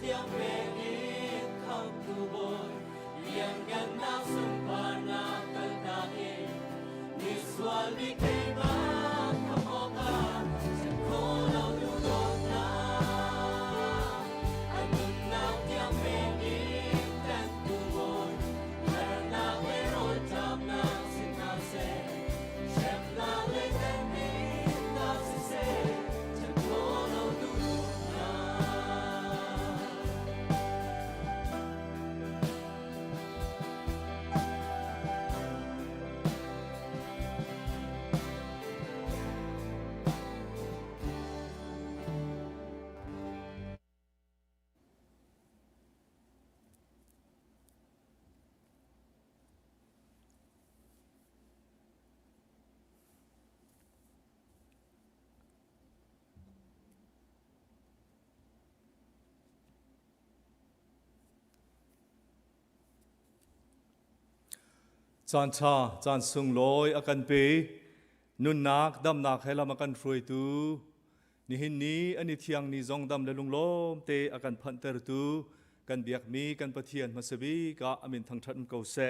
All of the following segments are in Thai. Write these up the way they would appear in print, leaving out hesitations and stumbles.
tiếng về ít không tu bồi liềm ngân nào xuân và nào cơn ta đi đi xuân đi cây ba không có ta chẳng khó lâu đủ đốt na anh mừng nào tiếng về ít tên tu bồi là nào với rồi chạm nào xin nào sẽ chém nào lấy tên ít nào sẽ chẳng khó lâu đủ đốt na chan cha chan sung loi akan pe nun nak dam nak hela makan frui tu ni hin ni ani thiang ni zong dam le lung lom te akan phan ter tu kan biak mi kan pathian masabi ka amin thang that ko se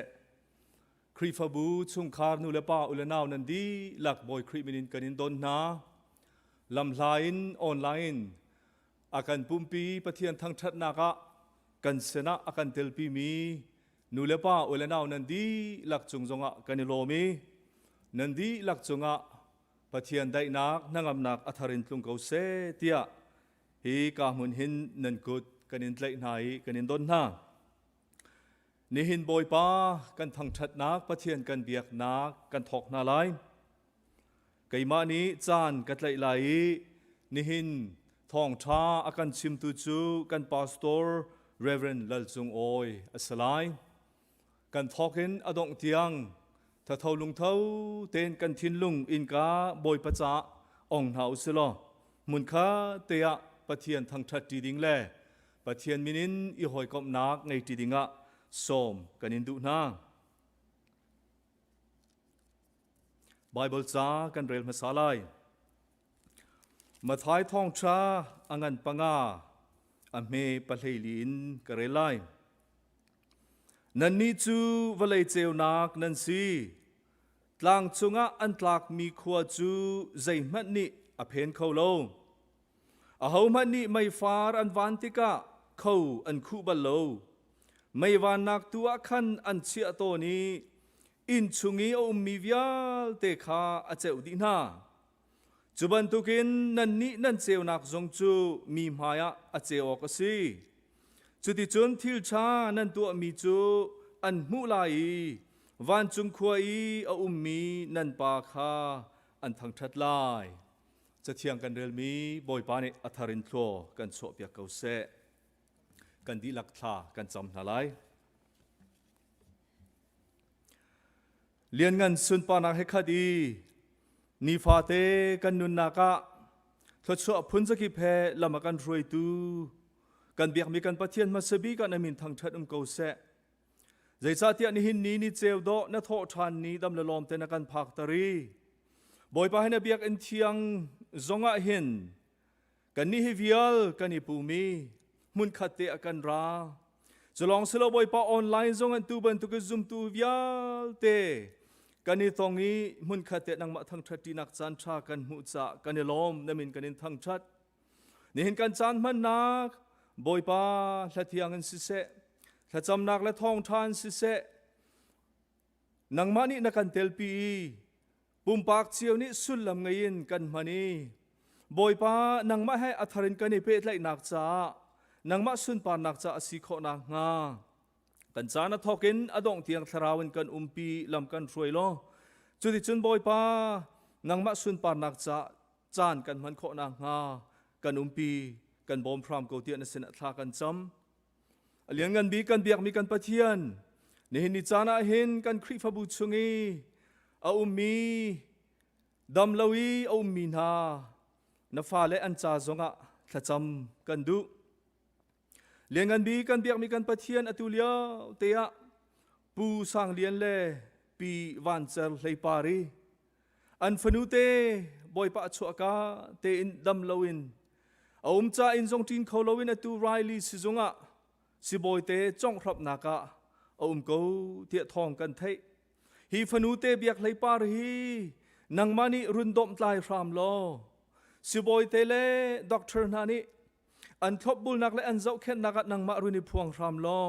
khri fa bu chung khar nu le pa ule naw nan di lak boy khri minin kanin don na lam hlain online akan pumpi pathian thang that na ka kan sena akan telpi mi nu le pa ule naw nan di lak chung zonga kanilomi nan di lak chunga pathian dai nak nangam nak atharin tlung ko se tia hi ka mun hin nan kut kanin tlai nai kanin don na ni hin boy pa kan thang that nak pathian kan biak nak kan thok na lai kaima ni chan ka tlai lai ni hin thong tha akan chim tu chu kan pastor reverend lalchung oi asalai kan thokin adong tiang tha thau lung thau ten kan thin lung in ka boy pacha ong hau selo mun kha teya pathian thang that ti ding le pathian minin i hoi kom nak ngai ti dinga som kanin du na bible cha kan rel masalai mathai thong cha angan panga ame palheilin karelai nan ni chu valai cheu nak nan si tlang chunga an tlak mi khua chu zai mat ni a phen kho lo a ho mat ni mai far an van tika kho an khu bal lo mai van nak tua khan an chia to ni in chungi o mi vial te kha a cheu di na chuban tukin nan ni nan cheu nak zong chu mi maya a cheu ka si chuti chun thil cha nan tu mi chu an mu lai van chung khuai a mi nan pa kha an thang that lai cha thiang kan rel mi boy pa ni atharin thlo kan so pya kau se kan di lak tha kan cham na lai lian ngan sun pa na he khadi ni fa te kan nun na ka thlo chu phun za ki phe lama kan roi tu kan biak mi kan pathian masabi kan amin thang that ko se zai cha tia ni hin ni cheu do na tho than ni dam le lom te na kan phak tari boy pa hena biak en thiang zonga hin kan ni hi vial kan ni pu mi mun khate akan ra zolong selo boy pa online zong an tu ban tu ke zoom tu vial te kan ni thongi mun khate nang ma thang that ti nak chan tha kan mu cha kan ni lom namin kan in thang that ni hin kan chan man nak boy pa thathiang an si se thacham nak la thong than si se nang mani na kan telpi pumpak chiu ni sul lam ngain kan mani boy pa nang ma hai atharin kan ni pe tlai nak cha nang ma sun pa nak cha asi kho na nga kan chana thokin adong tiang tharawin kan umpi lam kan roi lo chuti chun boy pa nang ma sun pa nak cha chan kan man kho na nga kan umpi kan bom phram ko tia na sen thla kan cham alian ngan bi kan biak mi kan pathian ni hin ni chana hin kan khri fa bu chungi a mi dam lawi a mi na na fa le an cha zonga thacham kan du lian ngan bi kan biak mi kan pathian atulia teya pu sang lian le pi van chal hlei pari an fanute boy pa chuaka te in dam lawin cha in zong tin kho lowin atu Riley si zonga si boy te chong thrap naka ko tia thong kan thei hi phanu te biak lei par hi nang mani rundom tlai ram lo si boy te le doctor nani an thop bul nak le an zau khen nakat nang ma runi phuang ram lo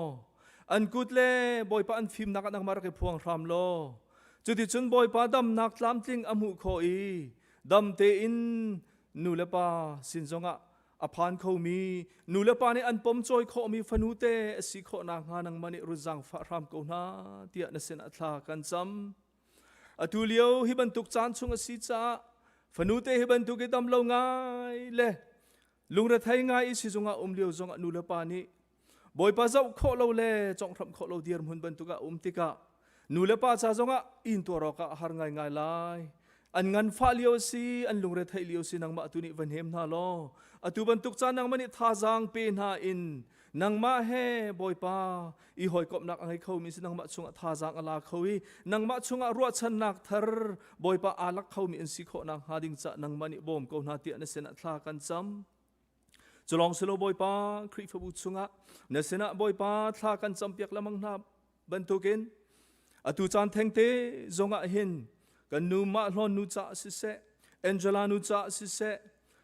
an kut le boy pa an phim nakat nang ma ra ke phuang ram lo chuti chun boy pa dam nak tlam tling amu kho i dam te in nu le pa sin zonga aphan kho mi nu le pa ni an pom choi kho mi phanu te si kho na nga nang mani ruzang fa ram ko na tia na sen athla kan cham atulio hi ban tuk chan chung si cha phanu te hi ban tuk ke dam lo ngai le lungra thai ngai si zonga lio zonga nu le pa ni boy pa zau kho lo le chong thram kho lo dir mun ban tuka tika nu le pa cha zonga in to ro ka har ngai ngai lai an ngan fa lio si an lungre thai lio si nang ma tu ni van hem na lo atu ban tuk chan nang mani tha jang pe na in nang ma he boy pa i hoi kop nak angai khau mi si nang ma chunga tha jang ala khawi nang ma chunga ro chan nak thar boy pa alak khau mi in si kho nang ha ding cha nang mani bom ko na ti na sen thla kan cham chulong selo boy pa khri phabu chunga na sena boy pa thla kan cham piak lamang na ban tukin atu chan theng te zonga hin kan nu ma hlon nu cha si se Angela nu cha si se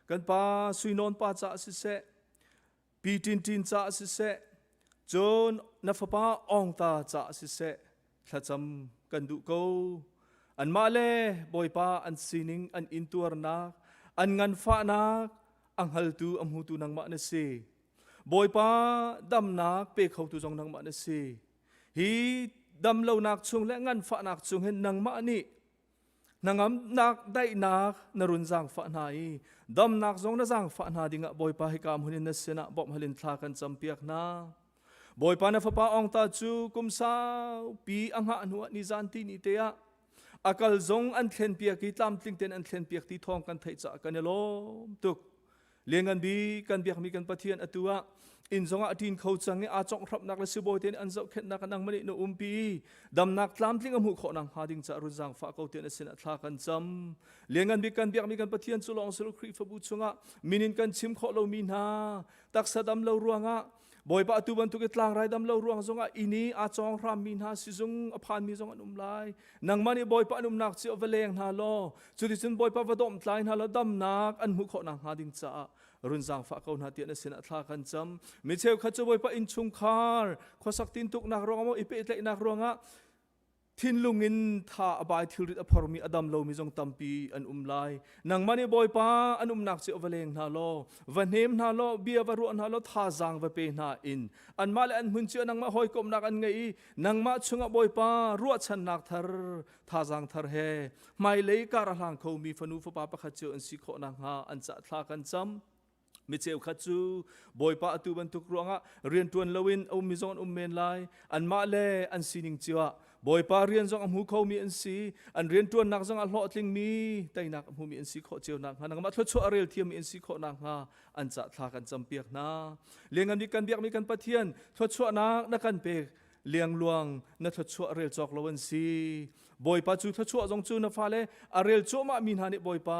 kan pa suinon pa cha si se pi tin tin cha si se John na fa pa ong ta cha si se thacham kan du ko an ma le boy pa an sining an intur na an ngan fa na ang hal tu am hu tu nang ma na se boy pa dam nak pe khau tu jong nang ma na se hi dam lo nak chung le ngan fa nak chung hen nang ma ni nangam nak dai nak narun jang fa nai dam nak jong na jang fa na dinga boy pa hi kam hunin na sena bom halin thla kan champiak na boy pa na fa pa ong ta chu kum sa pi anga anu ni zan ti ni te ya akal zong an thlen piak ki tlam tling ten an thlen piak ti thong kan thai cha kan lo tuk lengan bi kan biak mi kan pathian atua in zonga tin khau change a chong thrap nak la siboy ten an zau khet nak nang mani no umpi dam nak tlam tling amu kho nang hading cha ru jang fa ko ten asin athla kan cham lengan bi kan biak mi kan pathian chulong selu khri fabu chunga minin kan chim kho lo min ha tak sadam lo ruanga boy pa tu ban tu ke tlang rai dam lo ruang zonga ini a chong ram min ha si zung aphan mi zong anum lai nang mani boy pa anum nak chi overleng na lo chudi chun boy pa vadom tlai na lo dam nak an mu kho nang hading cha run jang fa ko na ti na sin athla kan cham mi cheu kha chu boy pa in chung khar khosak tin tuk nak rong mo ipe tlai nak ronga thin lungin tha abai thilrit apharmi adam lo mi jong tampi an umlai nang mani boy pa anum nak chi overleng na lo vanem na lo bia varu na lo tha jang va pe na in an mal an hun chi nang ma hoi kom nak an ngai nang ma chunga boy pa ruat chan nak thar tha jang thar he mai lei ka ra hlang kho mi fanu fa pa pa kha chu an si kho na ha an cha thla kan cham mi cheu khachu boy pa atu ban tuk ruanga rian tuan lowin mi zon men lai an ma le an sining chiwa boy pa rian zong am hu kho mi an si an rian tuan nak zong a hlo tling mi tai nak hu mi an si kho cheu nak hanang ma thlo chu arel thiam mi an si kho nak ha an cha thla kan champiak na lengam mi kan biak mi kan pathian thlo chu na kan pe liang luang na thlo chu arel chok lo an si boy pa chu thlo chu jong chu na fa le arel chu ma min hani boy pa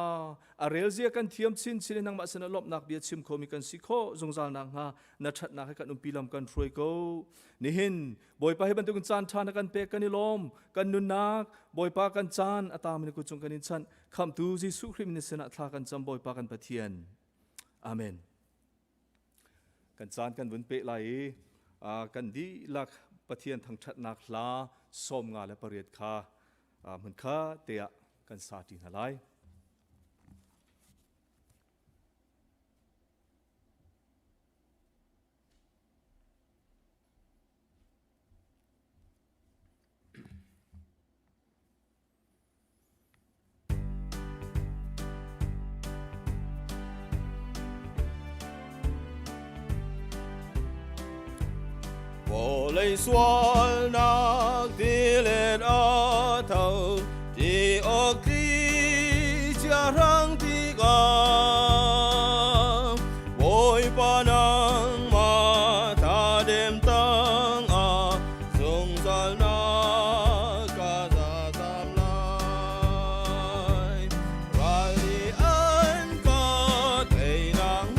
arel zia kan thiam chin chin nang ma sana lop nak bia chim kho mi kan si kho zong zal nang ha na that na kan pilam kan throi ko ni hin boy pa he ban tu kan chan tha na kan pe kan ni lom kan nun nak boy pa kan chan atam ni ku chung kan in chan kham tu ji su khrim ni sana thla kan cham boy pa kan pathian amen kan chan kan bun pe lai kan di lak pathian thang that nak la som nga le pariat kha mun kha te kan sa ti na lai Vô lấy xuân nạc đi lên ở thầu đi ở khi chia răng đi gà bồi ba nắng mà ta đêm tăng dùng zal na cả ra tam lai rai đi anh có thể nàng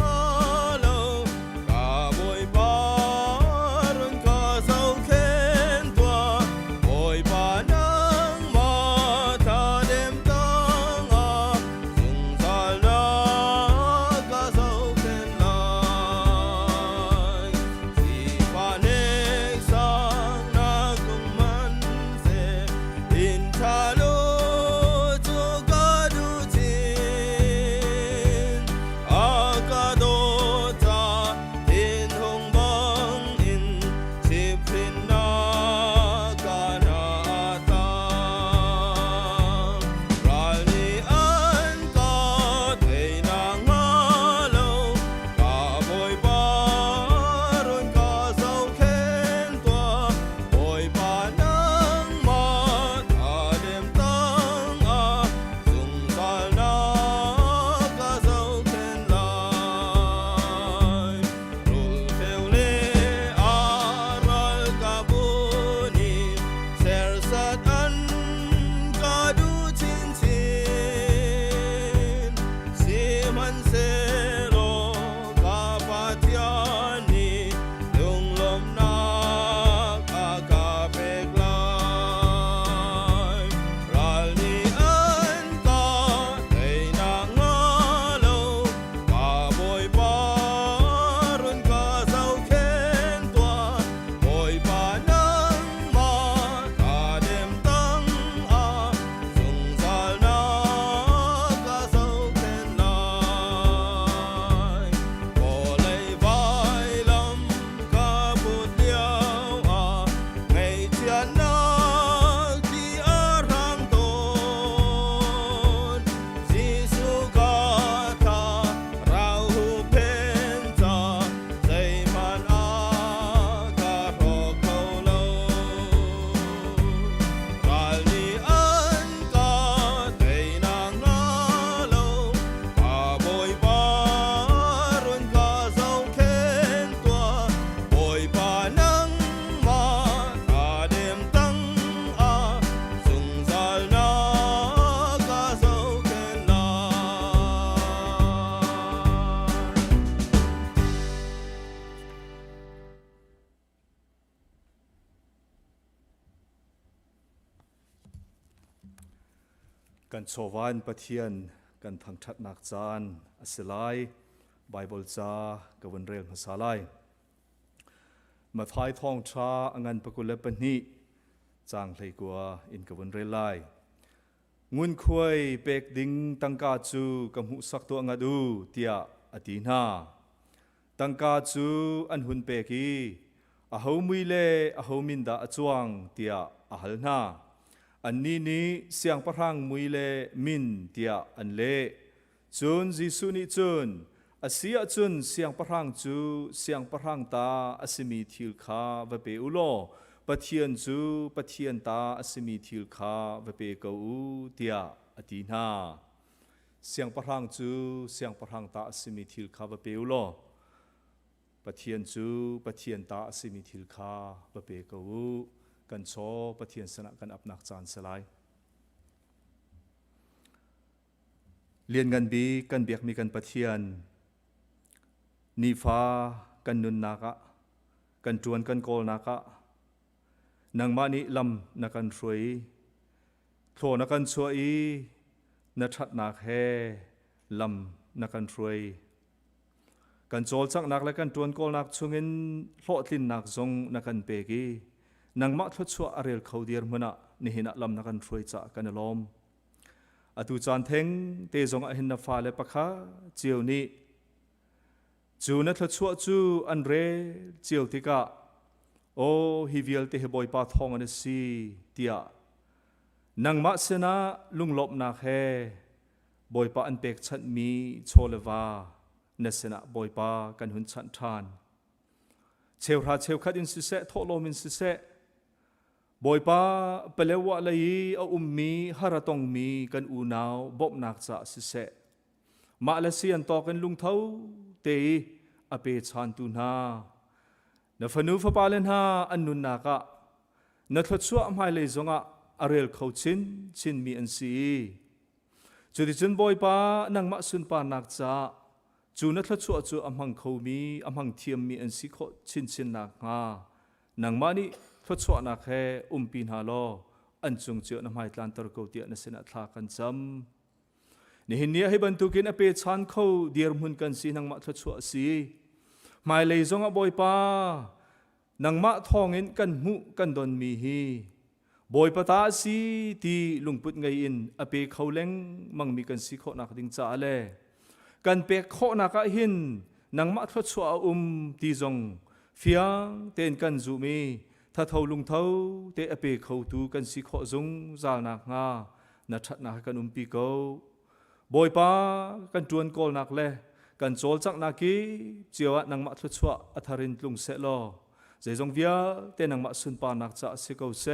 กันโชวันปะเทียนกันทางทัดนักจานอสิไลไบเบิลจากวันเรียงภาษาไลมาท้ายท้องชาอังันปะกุลปนิจางเลยกัวอินกวันเรียไลงุนควยเป็กดิงตังกาจูกับหุสักตัวงาดูเตียอดีนาตังกาจูอันหุนเปกีอาหูมุยเลอาหูมินดาจวงเตียอาหัลนาอันนี้เสียงพระรังมุยเลมินเตียอันเล่จุนจิสุนิจุนอาเซียจุนเสียงพระรังจูเสียงพระรังตาอาสมีทิลคาวเปอุโลปะเทียนจูปะเทียนตาอาสมีทิลคาวเปกูเตียอดีนาเสียงพระรังจูเสียงพระรังตาอาสมีทิลคาวเปอุโลปะเทียนจูปะเทียนตาอาสมีทิลคาวเปกูกันโชปะเทียนสนะกันอับนักจานสลายเลียนกันบีกันเบียกมีกันปะเทียนนีฟ้ากันนุนนักะกันจวนกันโกลนักะนางมานิลำนักกันรวยโผล่นักกันช่วยนัดชัดนักแห่ลำนักกันรวยกันโจลจักนักและกันจวนโกลนักชงเงินโลดลินนักจงนักกันเปกีนางมาทดชัวอาเรลเขาเดียร์มนะนี่เห็นลำนักกันรวยจากกันลมอตุจานเทงเตจงอหินนาฟ้าเลปะคะเจียวนี้จูนัทชัวจูอันเรเจียวติกะโอฮิวิลเตหบอยปาทองอันสีเตียนางมาเสนาลุงลบนาแค่บอยปาอันเป็กชัดมีโชเลวาเนเสนาบอยปากันหุนชันทานเชวราเชวขัดอินสิเสโทโลมินสิเสบอยปาเปเลวะเลยเอามีฮาระตองมีกันอูนาวบบนักจะสิเสมาเลเซียนต่อกันลุงเท้าเตยอเปชันตูนาเนฟนูฟปาเลนฮาอันนุนนากะเนทชัวไม่เลยจงะอาเรลเขาชินมีอันซีจุดจุนบอยปานังมาสุนปานักจะจูนัทชัวจูอัมหังเขามีอัมหังเทียมมีอันซีเขาชินนักงานังมานี่ทดสอบนักแห่ปีนฮาโลอันจงเจอน้ำหายตานตระกูลเตียนเสนาทากันจำนี่เห็นเนี่ยให้บรรทุกินอเปชันเขาเดียร์มุนกันสีนังมาทดสอบสีหมายเลยจงอบอยปานังมาทองเงินกันมุกันดอนมีฮีบอยปตาสีตีลุงปุดไงอินอเปเขาเล้งมังมีกันสีโคนักดิ้งจ่าเล่กันเปกโคนักหินนังมาทดสอบตีจงเฟียงเต้นกันจูมีถ้าเท่าลุงเท่าเตะเปเขาตูกันสิขอจงจานักงานัดนักกันปีเกาบอยปากันจวนโกลนักเล่กันโจลจักนักกีเจียวนังมาทดสอบอัธรินลุงเสลอใจจงเวียเตนังมาสุนปานักจะสิเกาเส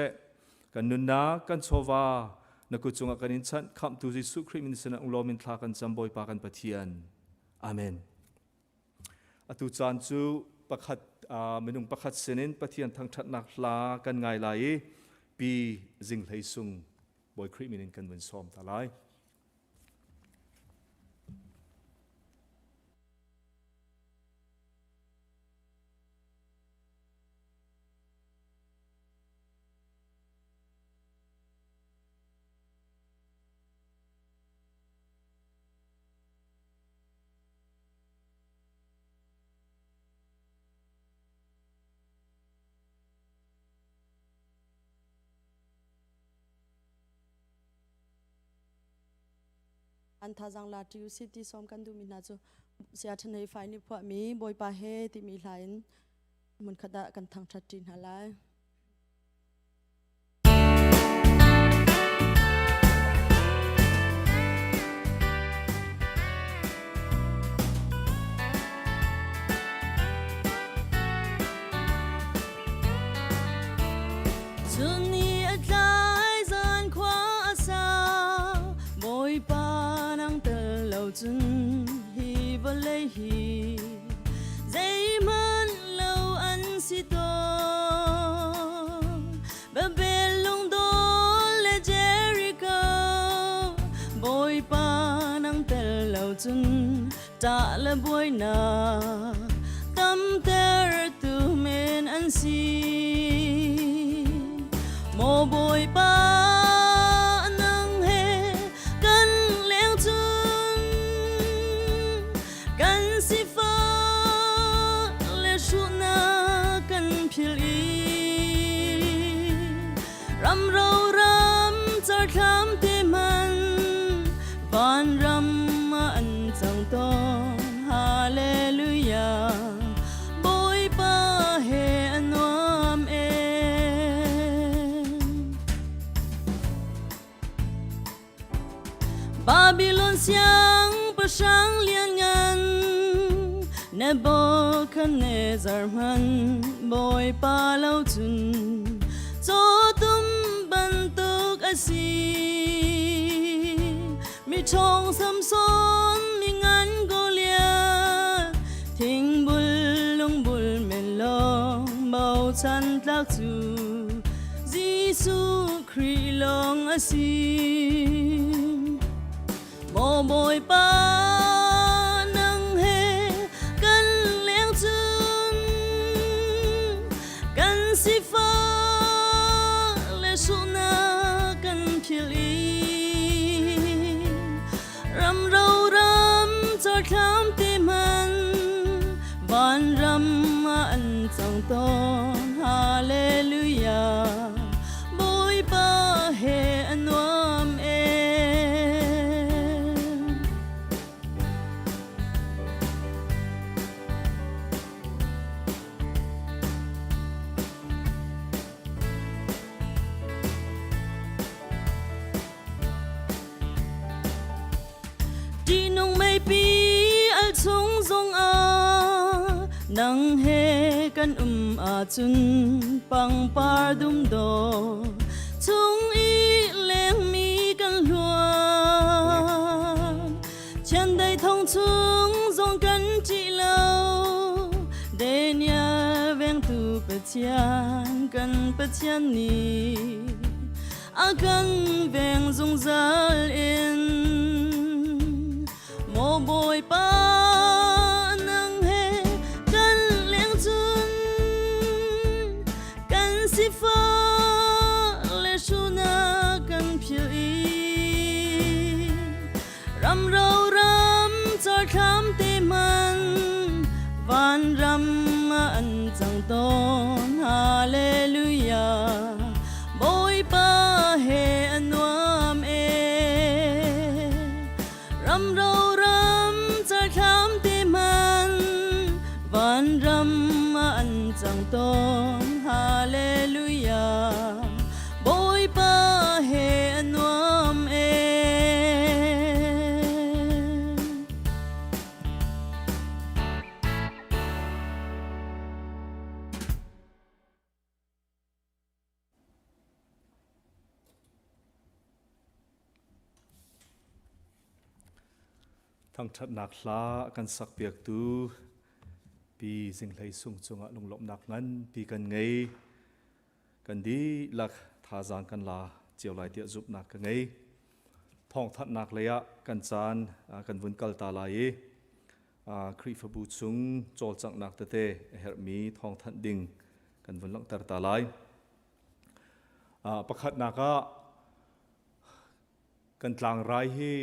กันนุนนักกันโชวานักจงกันอินชันคำตูจิสุคริมินสนะองลมินทากันจำบอยปากันปะเทียนอาเมนอตุจานจูประคัดมนุงประคัดเสนินปะเทียนทางทัดนักลากันไงไหลปีจิงไหลซุงบอยคริมินินกันเหมือนซ้อมตาไลอันท่าจังลาทิวสิที่ซ้อมกันดูมินาจูเสียทันในไฟนี่พวกมีบอยปาเฮที่มีหลายมันขดากันทางชัดจินหาไลจนฮีบเลยฮีใจมันเล่าอันสิโตบะเบลงโดเลเจริโกบอยปานังเตลเล่าจนตาละบอยนาตั้มเตอตูเมนอันซีโมบอยปานังเฮ ban xiang pa sang liên ngân nè bò khăn nè giar man bồi pa lâu chun cho tum ban tuk asi mi chong sam son mi ngan go lia thing bul lung bul men long bao chan tlak chu Giêsu Christ long asi mò bồi pa nang he kan leng chun kan si fa le su na kan phil i ram rau ram char tham te man ban ram ma an chang ton hallelujah bồi pa he anwam đi nông mây pi al chung zong a nang he kan a chun pang par dum do chung i leng mi kan luan chen dai thong chung zong kan chi lo de nya veng tu pe chian kan pe chian ni a kan veng zong zal in mò bồi pa nang he kan leng chun kan si fa le su na kan phil i ram rau ram char tham te man van ram ma an chang ton hallelujah bồi pa he anwam ram rau ram char tham te man van ram ma an chang ton hallelujah bồi pa he anwam thang that nak la kan sak piak tu pi jing lai sung chunga lung lom nak ngan pi kan ngei kan di lak tha jang kan la chiao lai tia zup nak ka ngei thong that nak leya kan chan kan vun kal ta lai khri fa bu chung chol chang nak ta te her mi thong that ding kan vun lang tar ta lai pakhat naka kan tlang rai hi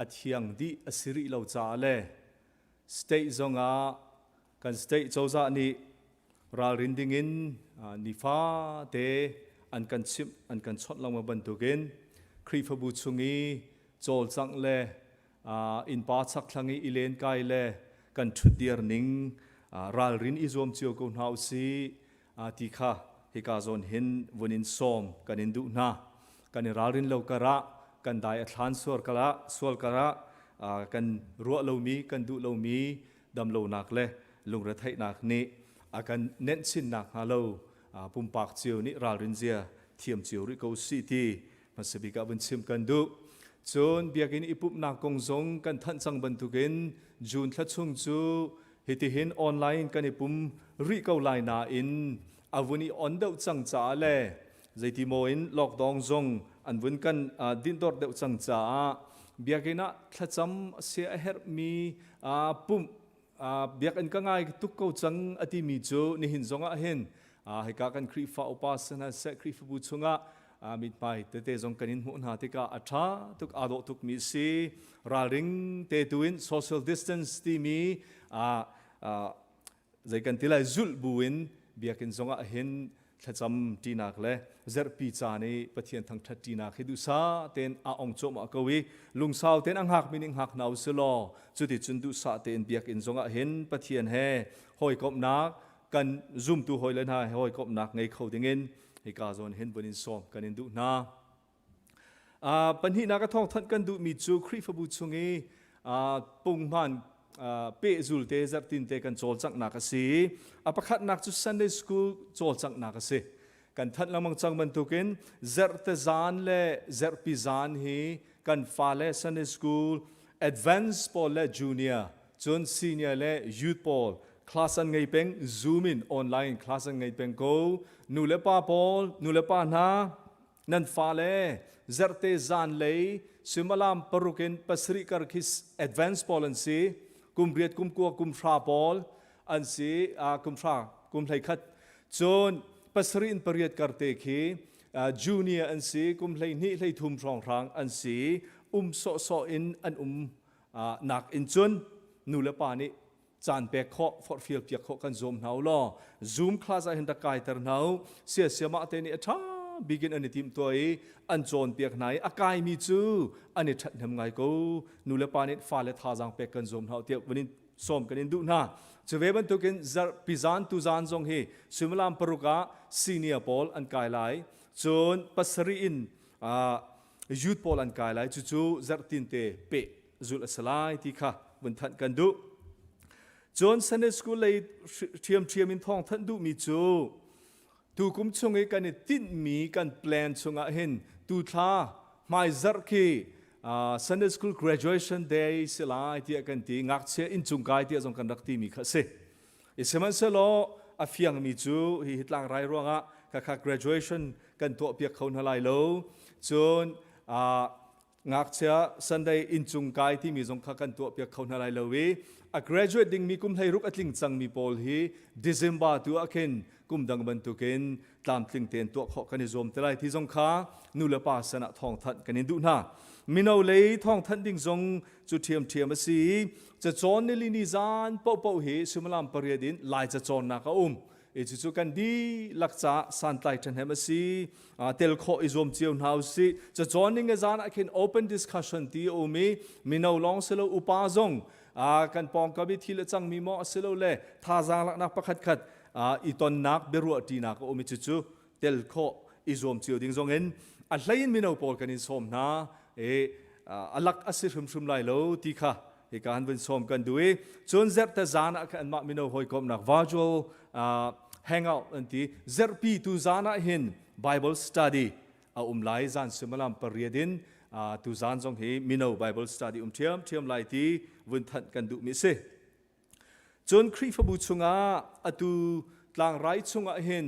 athiang di asiri lo cha le state zonga kan state choza ni ral rindingin ni fa te an kan chim an kan chot lang ma ban tukin khri fa bu chungi chol chang le in pa chak thlangi ilen kai le kan thudir ning ral rin izom chio ko nau si ti kha he ka zon hin vunin som kan in du na kan ral rin lo kara kan dai athlan sual kara kan ruwa lo mi kan du lo mi dam lo nak le lung ra thai nak ni akan nen chin nak ha lo pum pak chiu ni ral rin zia thiam chiu ri ko si ti masabi ka bun chim kan du chon biakin ipup na kong zong kan than chang ban tukin jun thla chung chu hiti hin online kan ipum ri ko lai na in avuni on deuh chang cha le zaiti mo in lockdown zong an vun kan din dor deuh chang cha biakina thlacham se a her mi pum biak an ka ngai tuk ko chang ati mi chu ni hin zonga hen heka kan khri fa upasana se khri fu bu chunga mit pai te zong kanin hu na te ka atha tuk ado tuk mi si raring te tuin social distance ti mi zai kan tilai zul buin biakin zonga hen thacham tinak le zerpi chani pathian thang that tinak hidu sa ten a ong chom a kawi lungsau ten ang hak mining hak nau selo chuti chundu sa ten biak in zonga hen pathian he hoi kop nak kan zoom tu hoi len ha hoi kop nak ngei khau dingin he ka zon hen bonin som kan in du na ปัญหานักท่องทันกันดูมีจูคริฟบุชงเอปุ่งมันเปจุลเตจัดตินเตกันโจลจักนักสีประคัดนักจุสันเดย์สคูลโจลจักนักสีกันทัดละมังจังบรรทุกินเซอร์เตจานเล่เซอร์ปิจานฮีกันฟาเล่ซันเดย์สคูลadvanced พอลเล่จูเนียร์จนซีเนียร์เล่ยูทพอลคลาสอันไงเป็น zoom in ออนไลน์คลาสอันไงเป็นกูนูเลป้าพอลนูเลป้านานันฟาเล่เซอร์เตจานเล่ซิมาลามปรุกินปัสริการ์คิส advanced พอลอันซีกุมเรียดกุมกัวกุมทราพอลอันซีกุมทรากุมไหลขัดจนปัสรินปริยดการเตคีจูเนียอันซีกุมไหลนี่ไหลทุ่มรองรางอันซีโซอินอันนักอินจุนนูเลปานิจานเปกข้อฟอร์ฟิลเปียกข้อกันซูมเนาล้อซูมคลาสเห็นตะกายเตอร์เนาเสียมาเตนี่ท้าบิกินอันนี้ทีมตัวอันโจนเปียกไหนอากายมีจูอันนี้ทัดทำไงกูนูเลปานิฟาเลทาจังเปกกันซูมเนาเทียบวันนี้ส้มกันอินดูน่าจะเว็บมันตุกินพิจานตุจานจงเฮซิมลามปรุกะซีเนียพอลอันกายไลจนปัสริอินยูทพอลอันกายไลจู่ๆจัดตินเตเปจุลสลายที่ค่ะบนทันกันดูจนซันเดย์สคูลเลยเทียมอินทองทันดูมีจูตูกุมชงเอกันติดมีกันแปลนชงเห็นตูท่าไม่จัดคีSunday School Graduation Day สิลายที่กันที่งักเชอินจุงกายที่จงกันรักที่มีข้าศึกอิสมันเสลออาฟียงมีจูฮิตลังไรร่วงค่ะ graduation กันตัวเปียกเขาหลายโลจนงักเช Sunday อินจุงกายที่มีจงกันตัวเปียกเขาหลายโลวีgraduate ดิ่งมีกุมไทยรุกอัดลิงจังมีพอลฮี December ตัวอักเห็นกุมดังบรรทุกินตามลิงเตียนตัวเขากันในโจมแต่ไรที่จงค้านูเลปาสนะทองทัดกันในดูน่ามินเอาเลยท่องทันดิ่งทรงจุดเทียมมาสีจะจอนในลินิจานเป่าเหสุมลามปริยดินลายจะจอนนักจุกันดีลักษะสันไตทันเฮมาสีเตลโคอิจอมเจียวนาสีจะจอนนิ่งจานอาเคนโอเพนดิสคัชชันที่มินเอาลองเสลอุปาจงกันปองกับวิธีละจังมีมอเสลเล่ท่าจางลักนักประคัดอีตอนนักเบรัวตีนักจู่เตลโคอิจอมเจียวดิ่งทรงเห็นอะไรมินเอาปอลกันอินสมนาอลักอสิรุมไลโลที่ค่ะเหตุการณ์เป็นสมกันด้วยจนเซอร์ตจานะกันมามิโนหอยกบนัก virtual hangout อันที่เซอร์ปีตุจานะเห็น Bible study ไลจานสมลามปริยดินตุจานจงเฮมิโน Bible studyเทียมไลที่วันทันกันดูมิเซจนคริฟบุชงอาตุกลางไรชงเห็น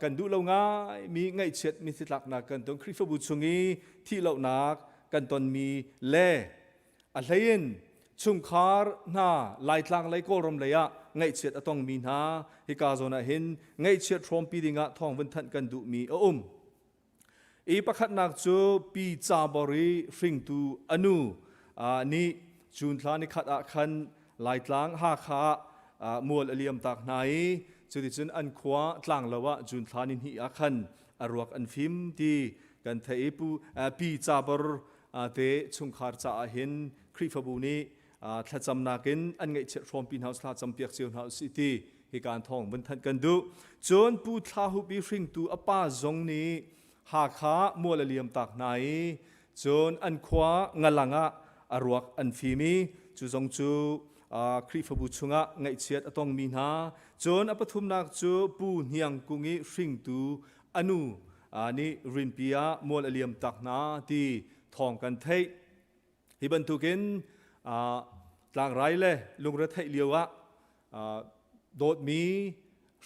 กันดูเราง่ายมีไงเช็ดมีสิลักนักกันตอนคริฟบุชงีที่เรานักกันตอนมีเล่อะไรเย็นชุมคาร์น่าไล่ทางไล่โกรมเลยะไงเช็ดต้องมีนาฮิกาโซนะเห็นไงเช็ดพร้อมปีดิงะทองวันทันกันดูมีอีประคัดนักจูปีจาบริฟิงตูอนุนี่จุนทานิขัดอาคันไล่ทางหาขามัวเลียมตักไหนจุดที่จุนอันขวาทางละวะจุนทานินหิอาคันอรวกอันฟิมที่กันเทปูปีจาบรเตชุงคาร์จ่าเห็นคริฟบูนีถ้าจำนักินอันไงเช็ดฟอมปีนเฮาส์ถ้าจำเปียกเซียวเฮาส์ซิตี้เหตุการณ์ทองบนทันกันดูจนปูทาหุบีฟิงตูอป้าจงนี้หาขามัวเลียมตักไหนจนอันขวางลังอรวกอันฟิมีจูจงจูคริฟบุชงะไงเช็ดต้องมีนาจนอปทุมนักจูปูเนียงกุงิฟิงตูอนุนี่รินเปียมัวเลียมตักนาที่ทองกันเทยฮิบันทุกินหลังไรเลยลุงระเทยเลียวโดดมี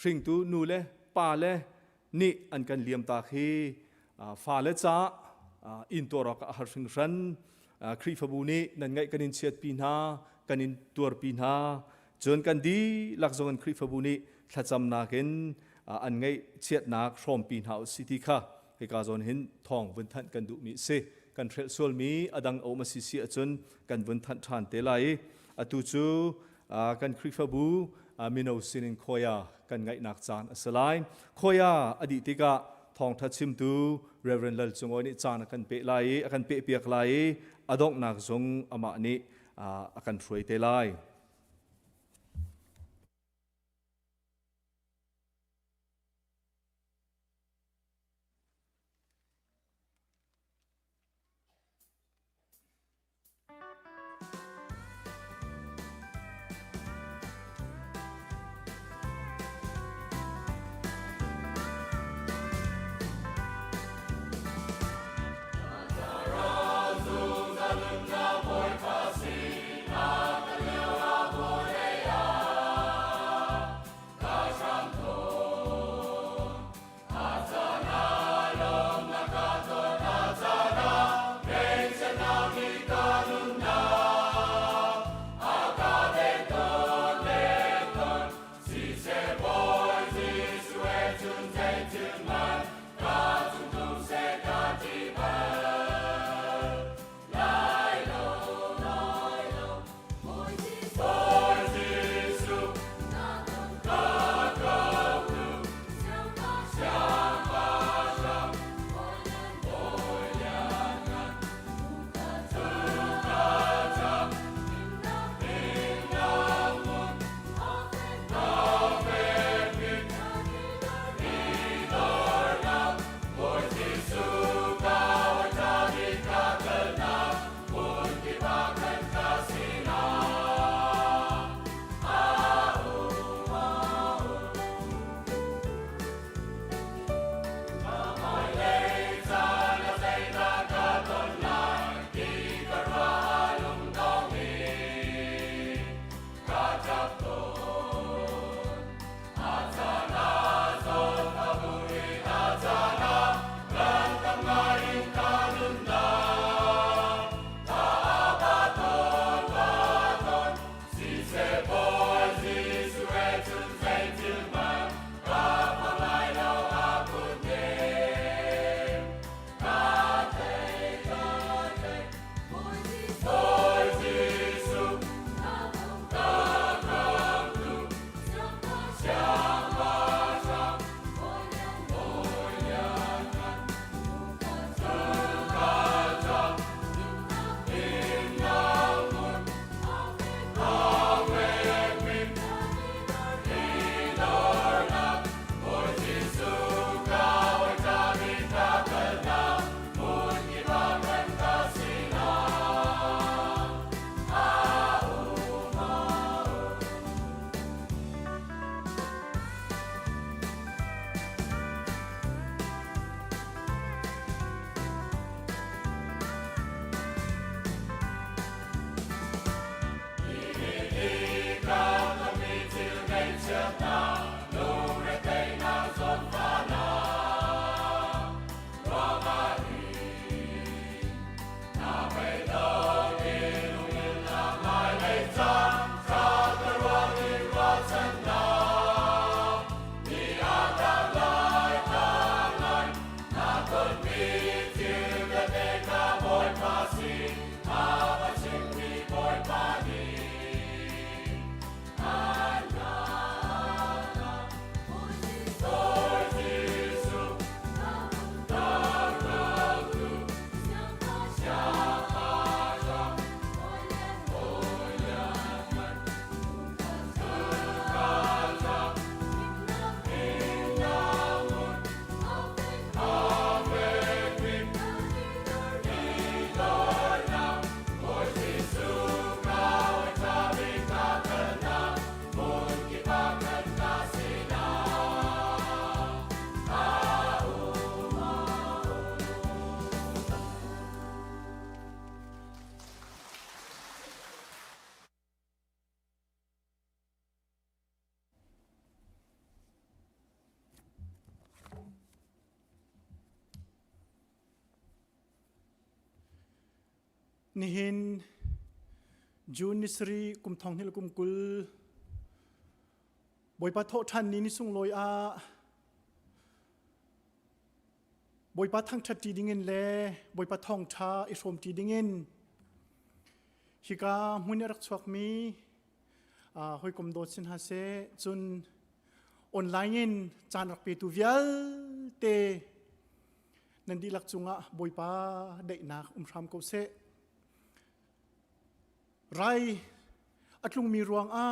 ฟิงตูนูเลยป่าเลยนี่อันกันเลียมตาคีฟ้าเลจ้าอินตัวรักอาหารฟิงรันคริฟบูนีนั่นไงกันอินเชียดปีนากันอินตัวปีนาจนกันดีหลักจงกันคริฟบูนีถ้าจำนักินอันไงเชียดนักพร้อมปีนเฮาสิที่ค่ะให้การจนเห็นทองวันทันกันดูมีเสกันเทรส่วนมีอดังเอามาสิเสียจนกันวันทันทานเตลัยตุจูกันคริฟบูมิโนสินินคอยากันไงนักจานสลายคอยาอดีติกะทองทัดชิมตูเรเวนเลลจงวันนี้จานกันเปะไลกันเปะเปียกไลอดอกนักจงอามานี้กันช่วยเตลัย nihin June nisri kum thong hil kum kul boi pa tho than ni sung loi a boi pa thang that ti dingin le boi pa thong tha I som ti dingin hika mun rak chuak mi hoi kum do sin ha se chun online in chan rak pe tu vial te nan di lak chunga boi pa dei nak ram ko se rai atlung mi ruang a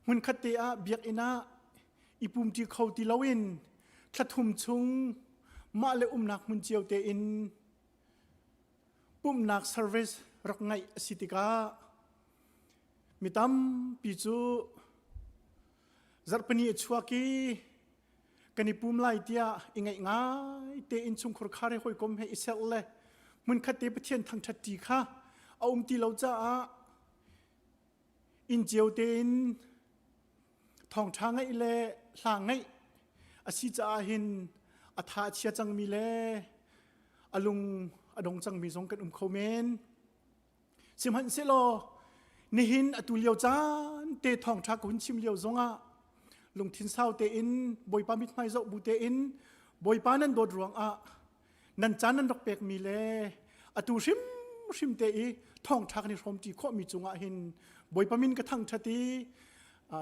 mun khate a biak ina ipum ti khau ti lawin thathum chung ma le nak mun chiau te in pum nak service rak ngai sitika mitam pi chu zarpani chuaki kani pum lai tia ingai ngai te in chung khur khare hoi kom he isel le mun khate pathian thang thati kha ti lo cha a in chiau te in thong thang ngai le hlang ngai asi cha hin atha chia chang mi le alung adong chang mi zong kan khomen simhan se lo ni hin atu liao chan te thong tha kun chim liao zonga lung thin sao te in boi pa mit mai zo bu te in boi pa nan dod ruang a nan chan nan rok pek mi le atu rim te I thong thak ni rom ti kho mi chunga hin boi pa min ka thang thati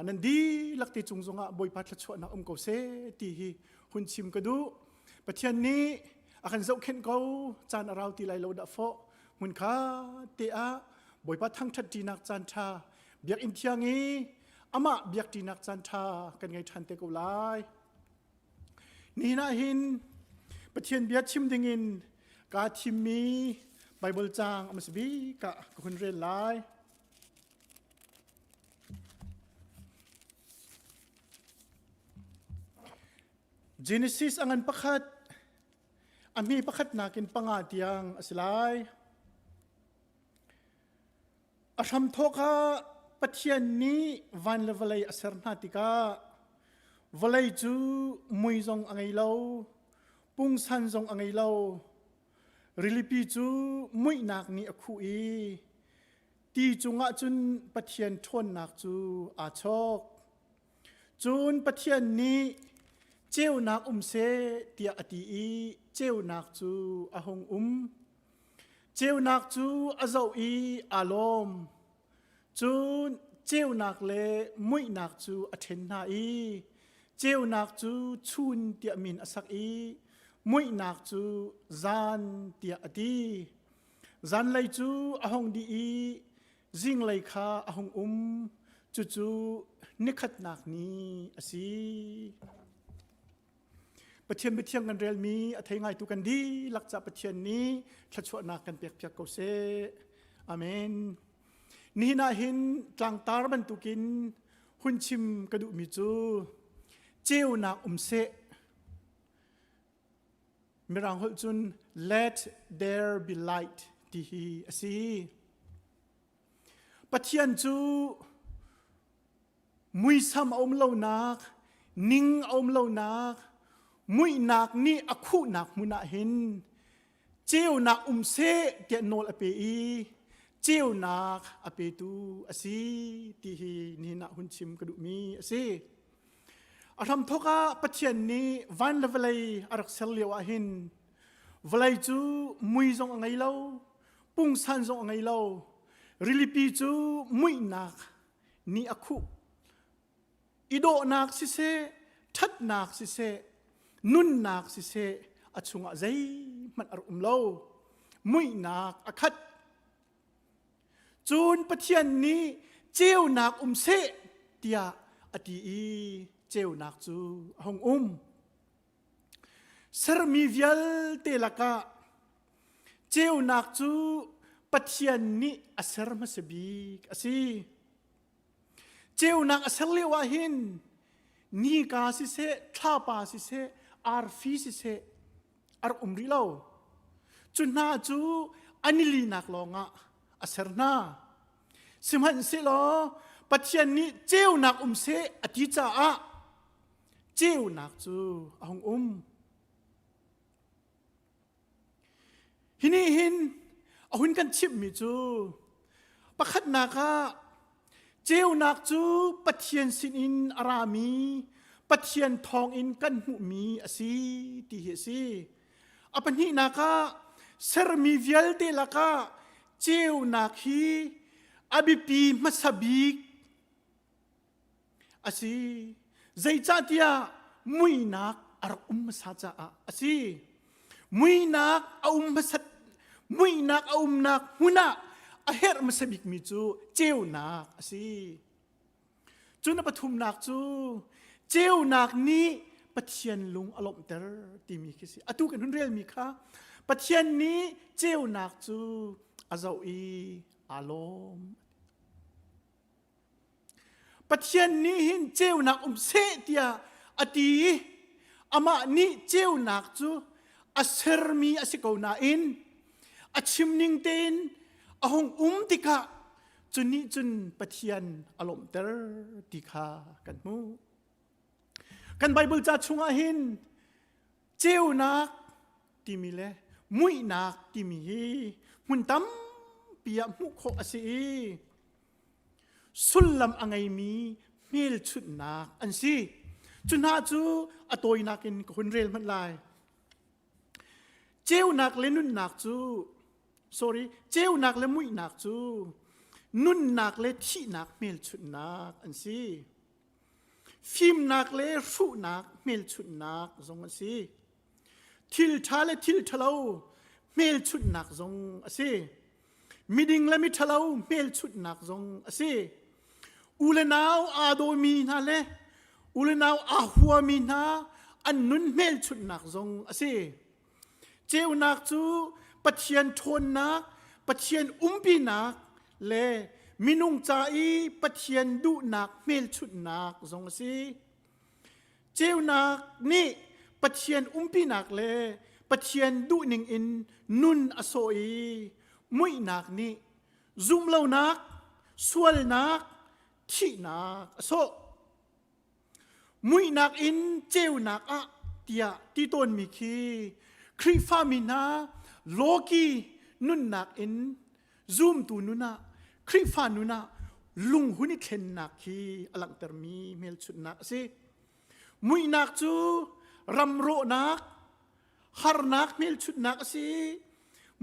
nan di lakti chung zonga boi pa thla chho na ko se ti hi hun chim ka du pathian ni akan zo khen ko chan arau ti lai lo da fo mun kha te a boi pa thang thati nak chan tha biak in thiang I ama biak ti nak chan tha kan ngai than te ko lai ni na hin pathian biak chim ding in ka thim mi Bible chang amasbi ka kun re lai Genesis angan pakhat ami pakhat nakin panga tiang asilai asham thoka pathian ni van levelai asarna tika valai chu muizong angai lo pung san zong angai lo Rilipi chu mui nak ni akhu I ti chunga chun pathian thon nak chu a chok chun pathian ni cheu nak se tia ati I cheu nak chu ahong cheu nak chu azau I alom chun cheu nak le mui nak chu athen na I cheu nak chu chun tia min asak I mui nak chu zan tia ati zan lai chu ahong di I jing lai kha ahong chu nikhat nak ni asi pathian kan rel mi athai ngai tu kan di lakcha pathian ni thachwa nak kan pek ko se amen ni na hin tlang tar ban tukin hunchim kadu mi chu cheu nak se mirang hol chun let there be light ti hi asi pathian chu มุยซ้ำอมเล่านักนิ่งอมเล่านักมุยนักนี่อคุนักมุนาเห็นเจ้านักเสเกโนลอเปอีเจ้านักอเปตูอสีที่นี่นักหุ่นชิมกระดูมีอสีอารมณ์ทว่าปัจจัยนี้วันละเวลาอารักเซลเลียวหินเวลาจูมุยจงไงเล่าปุ่งสันจงไงเล่าริลิปีจูมุยนักนี่อคุอิโดนักสิเสทัดนักสิเสนุนนักสิเสอชุงอาใจมันอารมณ์เล่ามุยนักอคัดจูนปัจจัยนี้เจ้านักเสเตียอดีเจ้านักจูหงสรมีเวลเตลกะเจ้านักจูปัจจัยนี้อสรมาสบีกอสีเจ้านักอสรเลวะหินนี่กาสิเสท่าปาสิเสอาร์ฟีสิเสอาร์ริโลจุน่าจูอันลีนักลองะอสรนาสิมันสิโลปัจจัยนี้เจ้านักเสอธิจาอะเจ้านักจูหงฮินี่หินเอาหินกันชิบมิจูประคัดนักเจ้านักจูปัจเจียนสินอินอารามีปัจเจียนทองอินกันหุมีอสีที่เฮสีอปันนี้นักเสรมีเวลเตลักเจ้านักฮีอบิปีมัสบิกอสีใจจัดยามุยนักอารมสัจจะอสีมุยนักมัสมุยนักนักหุนะอาเฮรมัสบิกมิจูเจ้านักอสีจูนปฐุมนักจูเจ้านักนี้ปัจเจียนลุงอารมณ์เตอร์ที่มีคิดสิอตุกันหุ่นเรียลมีค่ะปัจเจียนนี้เจ้านักจูอาเจ้าอารมณ์ปัจเจียนนี้หินเจ้านักเสตียอดีอามานี้เจ้านักจูอาเซรมีอาศิกาวนาอินอาชิมนิงเตนอาหงติกะจุนนี้จุนปัจเจียนอารมณ์เตอร์ติกากันมูกันไบเบิลจะชุงอาหินเจ้านักที่มีเลมุยนักที่มีมุนตั้มเปียมุขอสีสุลลัมอังไงมีเมลชุดนักอันซีจุนหาจูอตัวนักอินคนเรียลมันลายเจ้านักเลนุนนักจูsorry เจ้านักเลมุยนักจูนุนนักเลที่นักเมลชุดนักอันซีฟิมนักเลรูนักเมลชุดนักทรงอันซีทิลทาเลทิลทะเลาเมลชุดนักทรงอันซีมิดิงและมิทะเลาเมลชุดนักทรงอันซีอุเลนาวอาโดมีนาเลอุเลนาวอาหัวมีนาอันนุนเมลชุดนักทรงอันซีเจ้านักจูปัจเจียนทนนักปัจเจียนปีนักเลมินุงใจปัจเจียนดุนักเมลชุดนักทรงสีเจ้านักนี่ปัจเจียนปีนักเลปัจเจียนดุนิงอินนุนอโซอีมุยนักนี่ซุมเล่านักสวลนักที่นักอโซมุยนักอินเจ้านักอะเตียที่ต้นมีคีคริฟามินาโลกีนุนนักอินซูมตูนุนะคริฟานุนะลุงหุนิเข็นนักคีอลังเตอร์มีเมลชุดนักสิมุยนักจูรำโรนักฮาร์นักเมลชุดนักสิ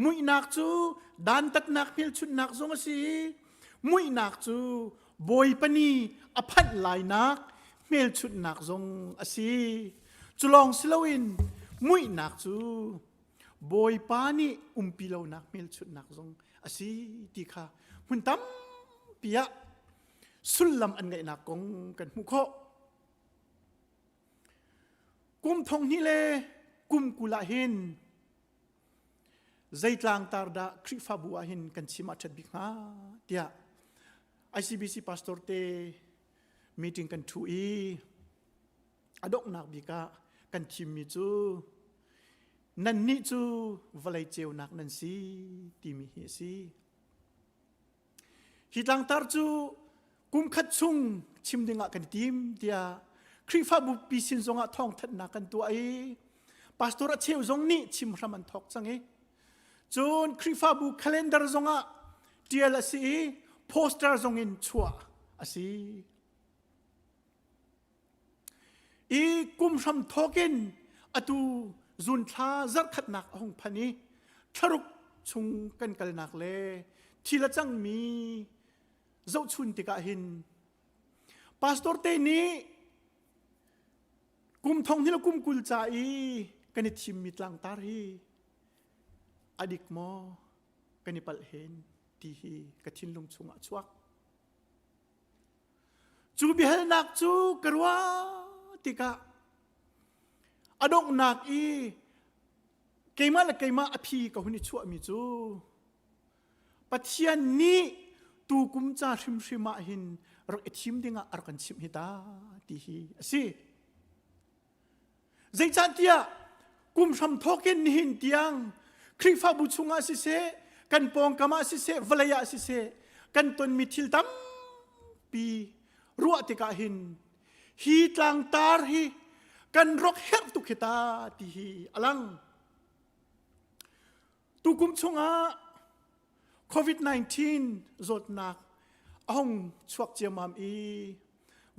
มุยนักจูดันตัดนักเมลชุดนักทรงสิมุยนักจูบอยปนีอภัดลายนักเมลชุดนักทรงสิจุลองสิลวินมุยนักจูบอยปานีปีเลานักเมลชุดนักทรงอสีติค่ะมุนตั้มเปียสุลลัมอันไงนักกงกันมุขกุมทองนี่เลยกุมกุลาหินใจกลางตาร์ดาคริฟาบัวหินกันชิมาชัดบิกมาเดีย ICBC pastor เตมีติ้งกันทูอีอดอกนักบิกากันชิมมิจูนันนี่จูวลัยเจวนักนันซีที่มีเฮซีฮิตลังตาร์จูกุมขัดซุง ชิมดึงกันทีมเดียคริฟ้าบุปีสินทรงท่องทัดนักกันตัวไอ้ปาสตอร์เชียวทรงนี้ชิมรามันทอกจังไอ้จนคริฟ้าบุคาเลนดาร์ทรงเดียละสิโปสเตอร์ทรงอินชัวอาสิอีกุมรำทอกินอตูจุนท้าจัดขัดนักห้องพันนี้ทรุกชุงกันกันนักเล่ทีละจังมีเจ้าชุนติกาหินปาสตอร์เตนี้กุมทองนี่ละกุมกุลใจกันในทีมมิตรลังตารีอดิกมอกันในปัลเห็นที่ฮีกันทินลุงชุงชวักจูบิฮัลนักจูกรัวติกาอดงนักเกมาละเกมาอภิกับหุ่นชั่วมิจูปัจจัยนี้ตูกุมจาริมริมาหินรักทิมดิ่งอารักันชิมฮิตาที่ฮีสิใจจันเตียกุมทำทอกินหินเตียงคริฟ้าบุชุงอาสิเสกันปองกามาสิเสวลายาสิเสกันตนมิทิลตัมปีรัวติกาหินฮีตลังตาร์ฮีกันรกเฮบตุกิตาที่ฮีอลังตุกุมชงอาโควิด-19 จดหนักอ่องชวกเจียมาม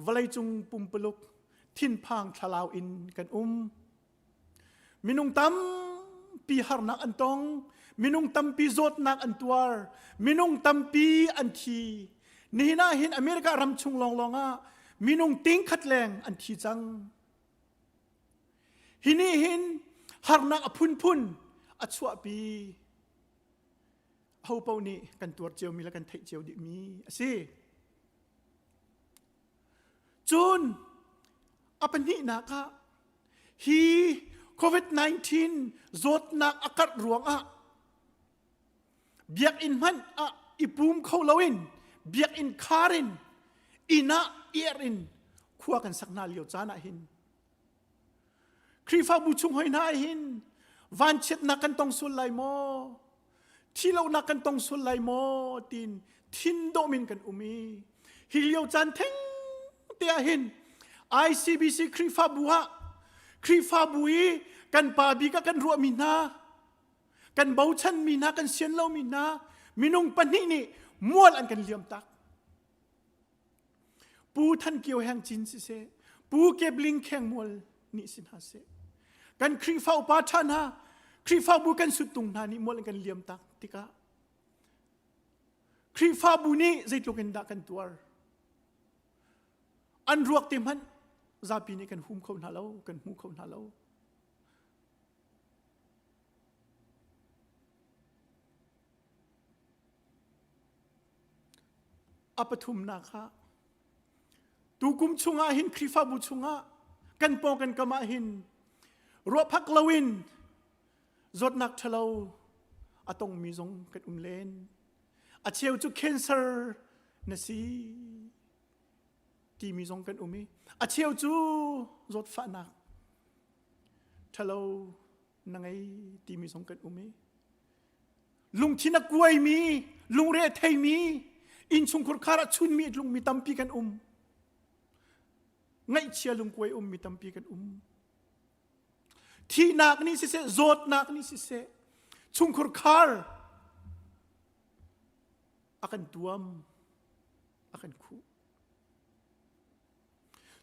วลัยจุงปุ่มปลุกทินพังทลาวอินกันมินุงตัมปีหารนักอันตองมินุงตัมปีจดนักอันตัวมินุงตัมปีอันทีนี่น่าเห็นอเมริการำชุงลองมินุงติ้งขัดแรงอันทีจังฮินี่เห็นหารนักพุนอัชวปีเฮาเปานี่กันตัวเจียวมีและกันไทยเจียวดิมีสิจูนอปันนี่นะคะฮีโควิด-19 จดนักอากาศรวงเบียกอินมันอิปุมเขาเลวินเบียกอินคารินอินาเอียรินขั้วกันสักนาเลียวจานาหินครีฟ้าบุชุงหอยนาหินวันเช็ดนักกันตองสุลไลโมที่เรานักกันตองสุลไลโมตินทินโดมินกันมีฮิเลียวจันเทงเตียหินICBC ครีฟ้าบัวครีฟ้าบุยกันปาบีกันรัวมินากันเบาชันมินากันเสียนเล่ามินามินงปันนี่ม้วนอันกันเลี่ยมตักปูท่านเกี่ยวแห่งจินสิเสปูเก็บลิงแข่งมวลนี่สินหาเสกันครีฟ้าอุปาทานาครีฟ้าบุกันสุดตุงนานี่ม้วนอันกันเลี่ยมตักติกาครีฟ้าบุนี่ใจตุกันดักกันตัวอันรวกเต็มหันซาปีนี้กันหุ้มเขาหน้าเรากันหุ้มเขาหน้าเราอปทุมนาคะตูกุมชุงอาหินคริฟ้าบุชุงอากันปองกันกมาหินรัวพักลวินจดนักทะเลาอตงมีจงกันเลนอาเชียวจุ cancer นะสิที่มีจงกันมีอาเชียวจูจดฟ้านักทะเลนังไงที่มีจงกันมีลุงที่นักกวยมีลุงเรทไทยมีอินชุงคุรคาระชุนมีลุงมีตัมปีกันไงเชียลุงกวยมีตัมปีกันที่นักนี่สิเสโจดนักนี่สิเสชุงคุรคาร์akan tuam akan ku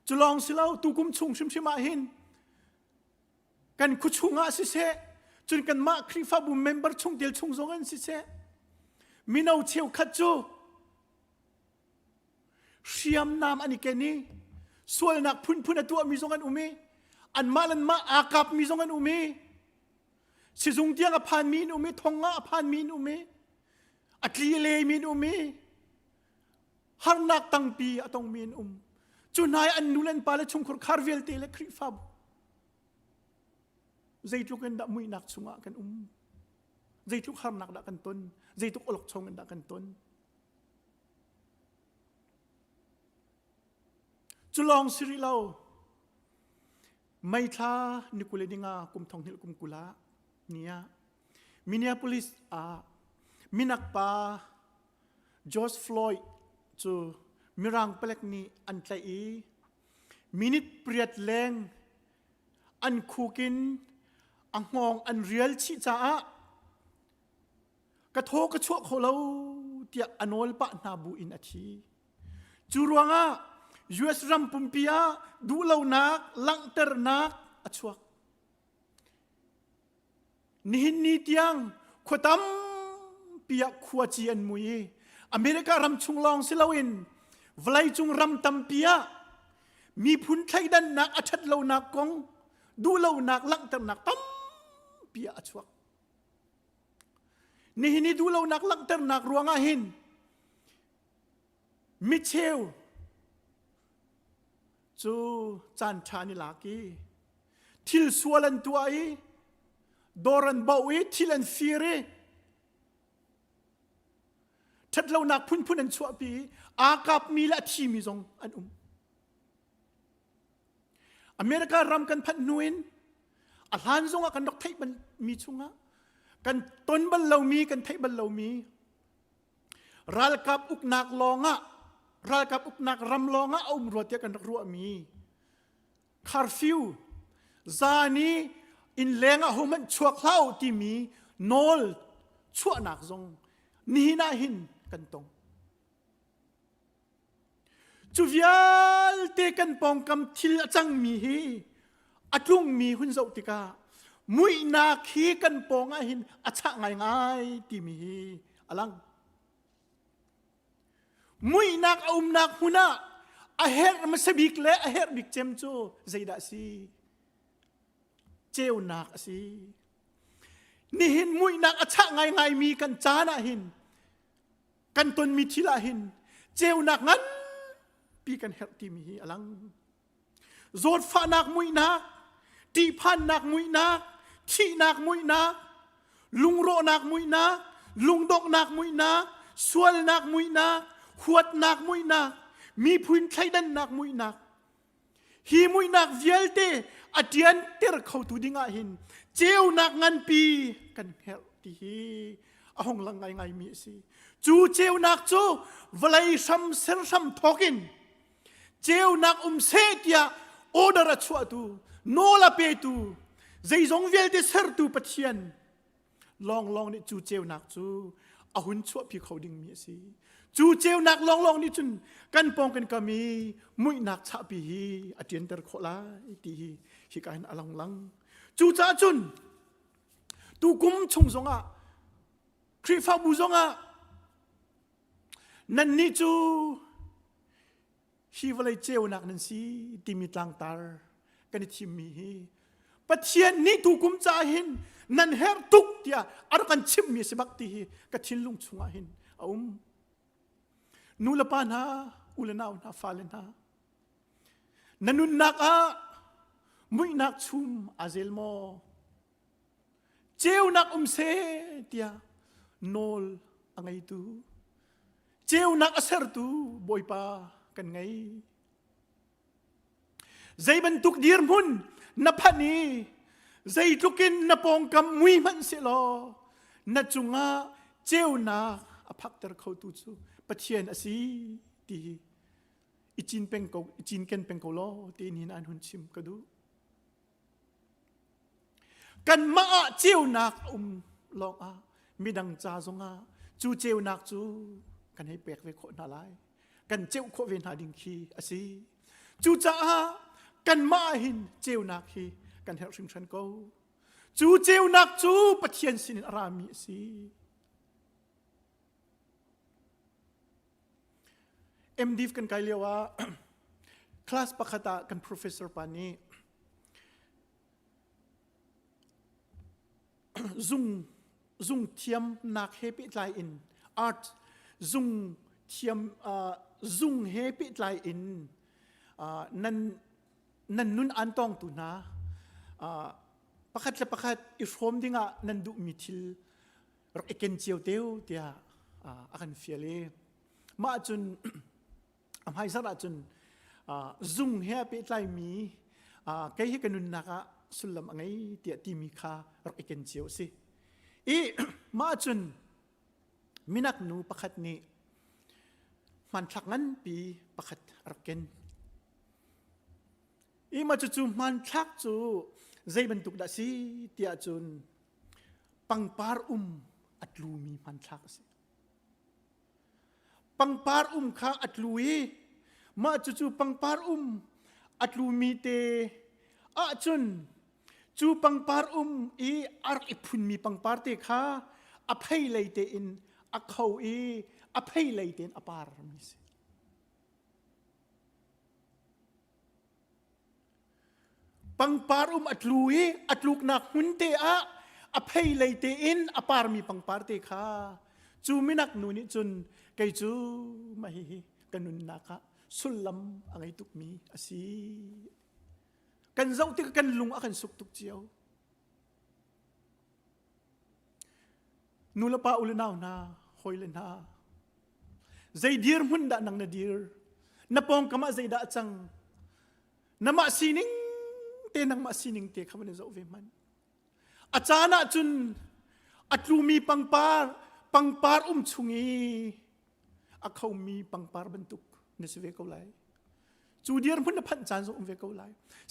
จุลองสิเล่าตูกุมชุงชิมชิมาหินกันคุชุงอาสิเสจนกันมาครีฟ้าบุมเมมเบอร์ชุงเดียวชุงจงอันสิเสมินเอาเชียวขัดจูเชียมนามอันนี้แกนี้ส่วนนักพุนตัวมีจงอันอันมาลันมาอากับมีจงอันสิจงเดียงอภานมีนทองอภานมีนอัตลีเลมีนฮาร์นักตังปีอตงมีนจุนายอันนุเลนปาเลชงครคาร์เวลเตเลครีฟับใจทุกกันดับมุยนักชุงกันใจทุกฮาร์นักดักกันต้นใจทุกอลกชงกันดักกันต้นจุลองสิริเลาไม่ท้านิคุเลดิงากุมทองนิลกุมกุลาเนี่ยมินนิอาโพลิสมินักปาจอร์จฟลอยด์จู มีรังเปลกนี้อันใจมินิตเปรียดแรงอันคูกินอังงองอันเรียลชิจ้ากระโทกระชวกเขาเราเตียอนอลปะนาบูอินอาทีจูรวงUS รัมปุมพิยาดูเหล่านักลังเตอร์นักอชวกนิหินนิตยังขวดตั้มพิยาขวดจีอันมุยอเมริการัมชุงลองสิลาวินวลัยจุงรัมตัมพิยามีพุนไทยดันนักอัชัดเหล่านักกงดูเหล่านักลังเตอร์นักตั้มพิยาอชวกนี่ดูเหล่านักลังเตอร์นักรวงหินมิเชลจูจันทานิลากีทิลสวลันตัวดอรันบาวีทิลันฟีเรทัดเรานักพุ่นอันชัวปีอากับมีละทีมีจงอันอเมริการำกันพันนุนอาหารจงกันดอกไทยมันมีชุงกันต้นบัลเรามีกันไทยบัลเรามีรัลกับอุกนักลองรัลกับอุกนักรำลองเอามรวดเดียกันรัวมีคาร์ฟิวซานีอินเลงหัวมันชัวเข้าที่มีโนลชัวนักจงนี่น่าหินกันตรงจูวิลเตกันปองกำทิลจังมีฮีอัดลุงมีหุ่นเจ้าติกามุยนาคีกันปองหินอัชะง่ายที่มีฮีอลังมุยนักอุมนักหุนาอาเฮร์มาสบิกเล่อาเฮร์บิกเจมโจใจดักซีเจ้านักซีนี่หินมุยนักอัชะง่ายมีกันจานะหินกันตนมีทิลาหินเจ้านักงั้นปีกันเฮร์ที่มีอลังโจดฟ้านักมุยนักตีพันนักมุยนักที่นักมุยนักลุงโรนักมุยนักลุงดกนักมุยนักสวลนักมุยนักขวดนักมุยนักมีพื้นไทยดันนักมุยนักฮีมุยนักเวียลเตอเดียนเตอร์เขาตูดิงาหินเจ้านักงันปีกันเฮลตีฮีอาหงลังไงมีสิจูเจ้านักจูวลัยซัมเซอร์ซัมทอกินเจ้านักเซตียโอดาระชัวตูโนลาเปตูใจจงเวียลเตเซอร์ตูปัทเทียนลองนี่จูเจ้านักจูอาหุนชัวพี่เขาดิงมีสิจูเจ้านักลองนี่จุนกันปองกันก็มีมุยนักชาปีอาเจียนเตอร์โคลาตีฮิการอลังจูจ้าจุนตูกุมชงซงครีฟ้าบูซงนั่นนี่จูฮีวลัยเจ้านักนั่นสิติมิตลังตาร์กันทิมมีปัจเจียนนี่ตูกุมจ้าหินนั่นเฮร์ตุกเดียอารักันชิมมีสบักตีกัทินลุงชงหินนูลปานาอุลนาวนาฟาเลนานันุนนักมุยนักชุมอาเซลโมเจ้านักเซเตียโนลอังไงตูเจ้านักเสร์ตูบอยปากันไงใจบรรทุกดีร์มุนนับพันีใจทุกินนับปองกำมุยมันเสลอนัจุงเจ้านักอภักเตอร์เขาตูจูปัจเจียนอสีตีอิจินเป็นกูอิจินเกนเป็นกูโลตีนี่นันหุ่นชิมก็ดูกันมาเจ้านักลองมีดังจ้าซงจูเจ้านักจูกันให้เปกเวโคนาไลกันเจ้าโคเวนหาดิงคีอสีจูจ้ากันมาหินเจ้านักฮีกันเฮลชิงชันกูจูเจ้านักจูปัจเจียนสินอารามีอสีดิฟกันไกลเรียกว่าคลาสปะคตากัน professor ปานีซุงเทียมนักเฮปิไลอินอาร์ตซุงเทียมซุงเฮปิไลอินนั่นนุนอันตองตุนะปะคัดละปะคัดอิฟโฮมดิ้งนันดูมิทิลรักเอเกนเจียวเตียวเตียอากันเฟียเลมาจนให้สระจนซุงเฮปิไลมีใครให้กันนุนนักสุลมไงเตียตีมีค่ารักเอเกนเจียวสิมาจนมินักนูปะคัดนี้ มันทักงั้นปีประคัดรักเกนอีมาจู่มันทักจู่ใจบรรทุกดาสีเตียจุนปังปาร์อัดลูมีมันทักสิปังปาร์ข้าอัดลูมาจู่ปังปาร์อัดลูมีเตอาจุนจู่ปังปาร์อีอาร์อิพุนมีปังปาร์เตข้าอภัยเลยเตอินอักเขาอภัยเลยเตนอปาร์มิสิปังปาร์อัดลูกนักหุ่นเตอภัยเลยเตอินอปาร์มีปังปาร์เตข้าจูไม่นักนูนี่จุนไกจูไม่กันนุนนักสุลลัมอะไรตุกมีอาศีกันเจ้าที่กันลุงอากันสุกตุกเจียวนูละปาอุลนาวนาหอยเลนาใจดีร์มุนดานังนาดีร์นับปองกมาใจดาจังนัมาซีนิงเตนังมาซีนิงเตขมันเจ้าเวมันอาจารย์จุนอัดลูมีปังปาร์ชุงีอาเขามีปังปาร์บรรทุกในสเวกเอาไลจูดีร์มุนนับพันจานส่งเวกเอาไล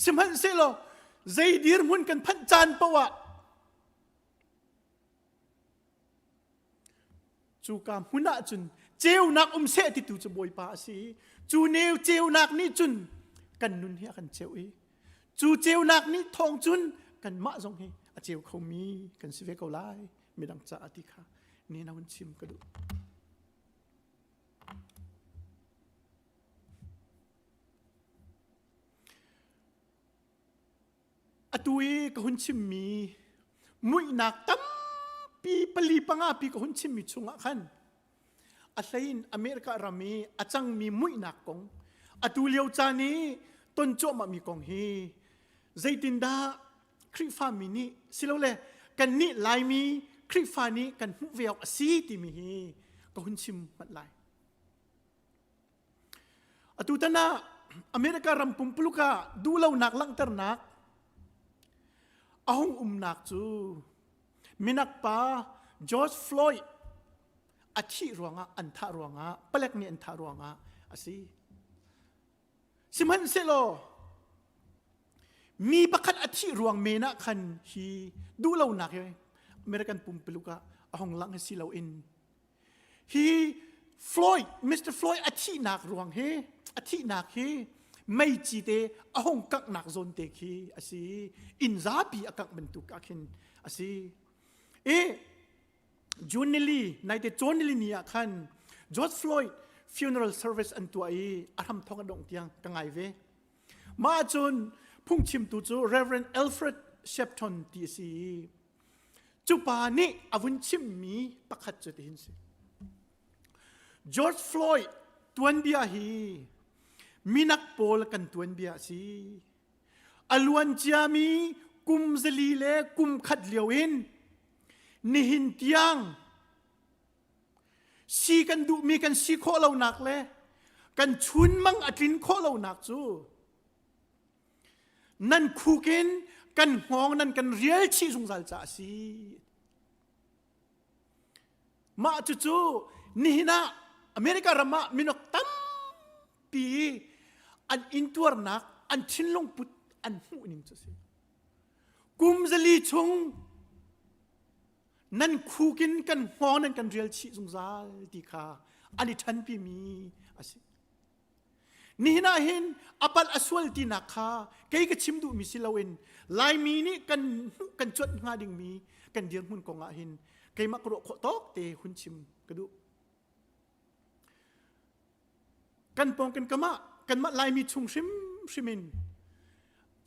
สิมันเสลใจดีร์มุนกันพันจานปะวะจูกามหุนจุนเจียวนักเสติตูจะบอยปาสีจูเนวเจียวนักนี่จุนกันนุนเฮียกันเจียวจูเจียวนักนี่ทองจุนกันมะทรงเฮเจียวเขามีกันสิเวกเอาไลไม่ดังจ่าอธิคานี่นาวันชิมกระดูอตุยกับหุ่นชิมมีมุยนักตั้มปีปลีปังอาปีกับหุ่นชิมมีชงขันอาศัยอเมริการามีอาจังมีมุยนักกงอตุเลียวจานีต้นโจมามีกงเฮใจตินดาคริฟามินีสิโลเลกันนี่ลายมีคริฟานีกันหุเวลสีติมีเฮกับหุ่นชิมมันลายอตุตนาอเมริการัมปุมปลุกาดูเล่านักลังเตอร์นักอ้องนักจูมินักป้าจอร์จฟลอยด์อาชีรวงอันทารวงเปลกนี่อันทารวงอาศัยสิมันเซโลมีประคัดอาชีรวงเมนะคันฮีดูเล่านักเลยอเมริกันปุ่มปลุกะอ้องลังสิเล่าอินฮีฟลอยด์มิสเตอร์ฟลอยด์อาชีนักรวงเฮอาชีนักเฮไม่จีเตอ้องกักนักโซนเตคีอาศัยอินซาปีอากักบรรทุกอาคินอาศัยจูนเนลีในแต่จูนเนลีนี่คันจอร์จฟลอยด์funeral service อันตัวอาทำทองกระดงเตียงกังไงเวมาจนพุ่งชิมตัวจู Reverend Alfred Shepton ทีซีจูปานี่อาวุธชิมมีปักขัดจุดหินสิจอร์จฟลอยด์ตัวนเบียฮีมีนักโปลกันตัวนเบียสิอลวนจามีกุมซลีเลกุมขัดเลียวอินนิหินเตียงสีกันดูมีกันสีโคเราหนักเลยกันชุนมังอัดลินโคเราหนักจูนั่นคูเกนกันหองนั่นกันเรียลชีสงสารจ่าสีมาจู่นี่นะอเมริการามามินกตั้มปีอันอินตัวนักอันชินลงปุตอันหูนิ่งจะสิกุมจะลีชงนั่นคู่กินกันหอนั่นกันเรียลชีสงสารดีค่ะอันนี้ทันปีมีอาศัยนี่น่าเห็นอปัลอสวลตีนักค่ะเกี่ยกับชิมดูมิสิลาวินลายมีนี่กันจดงาดิ่งมีกันเดียงหุ่นกองอาหินเกี่ยมักรโคตอกเตหุ่นชิมกระดูกันปองกันกะมะกันมาลายมีชุงชิมิน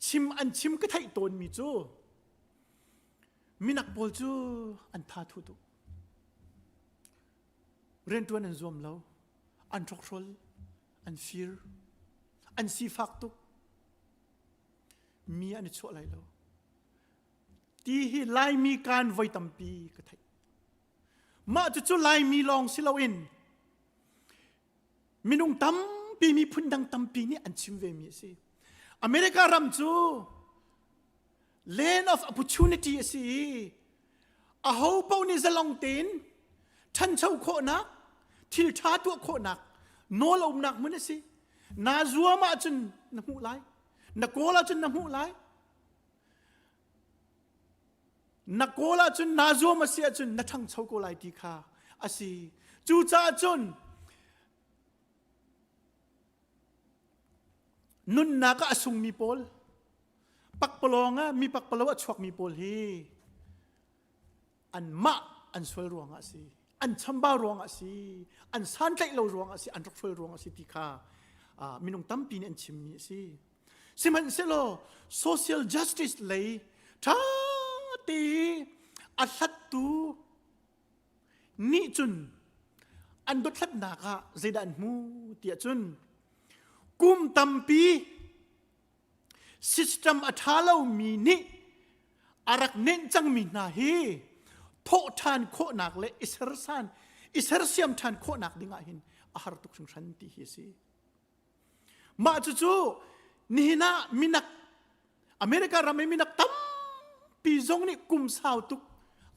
ชิมอันชิมก็ไทยตนมีจูมีนักบอลจูอันท่าทุดุเรียนตัวนั้นรวมแล้วอันทรกทรอันฟีร์อันซีฟักตุกมีอันนี้ช่วยอะไรแล้วที่ให้ลายมีการไว้ตั้มปีก็ไทยมาจู่ลายมีลองสิเราเองมีนุ่งตั้มปีมีพุ่นดังตั้มปีนี่อันชิมเวมีสิอเมริการำจู land of opportunity สิอาหูเป้านี่จะลองเต้นท่านเช่าโคนักทิลชาตัวโคนัก โนลอุมนักมันสินาจัวมาจนน้ำหูไหลนักโกลาจนน้ำหูไหลนักโกลาจนนาจัวมาเสียจนนักทั้งเช่าโกไหลดีค่ะอาศิจูจ่าจนนุนนักอสุงมีปอลปักปลองมีปักปลวะชวกมีปอลฮีอันมะอันสวยรวงอาศิอันชัมบารวงอาศิอันสันใจเรารวงอาศิอันรักสวยรวงอาศิดีค่ะมินงตั้มปีนอันชิมมีสิสิมันเสโล social justice เลยท้าตีอัลลัดตูนี่จุนอันดดลัดนักะเจดันมูเตียจุนกุมตั้มปี system อัฐาเรามีนี่อารักเน้นจังมีนาฮีโททานโคนักเลยอิสราสันอิสราเซียมทานโคนักดิ่งหินอาหารตุกชันตีฮีสิมาจู่ๆนี่นะมินักอเมริการาไม่มินักตั้มปีจงนี่กุมสาวตุก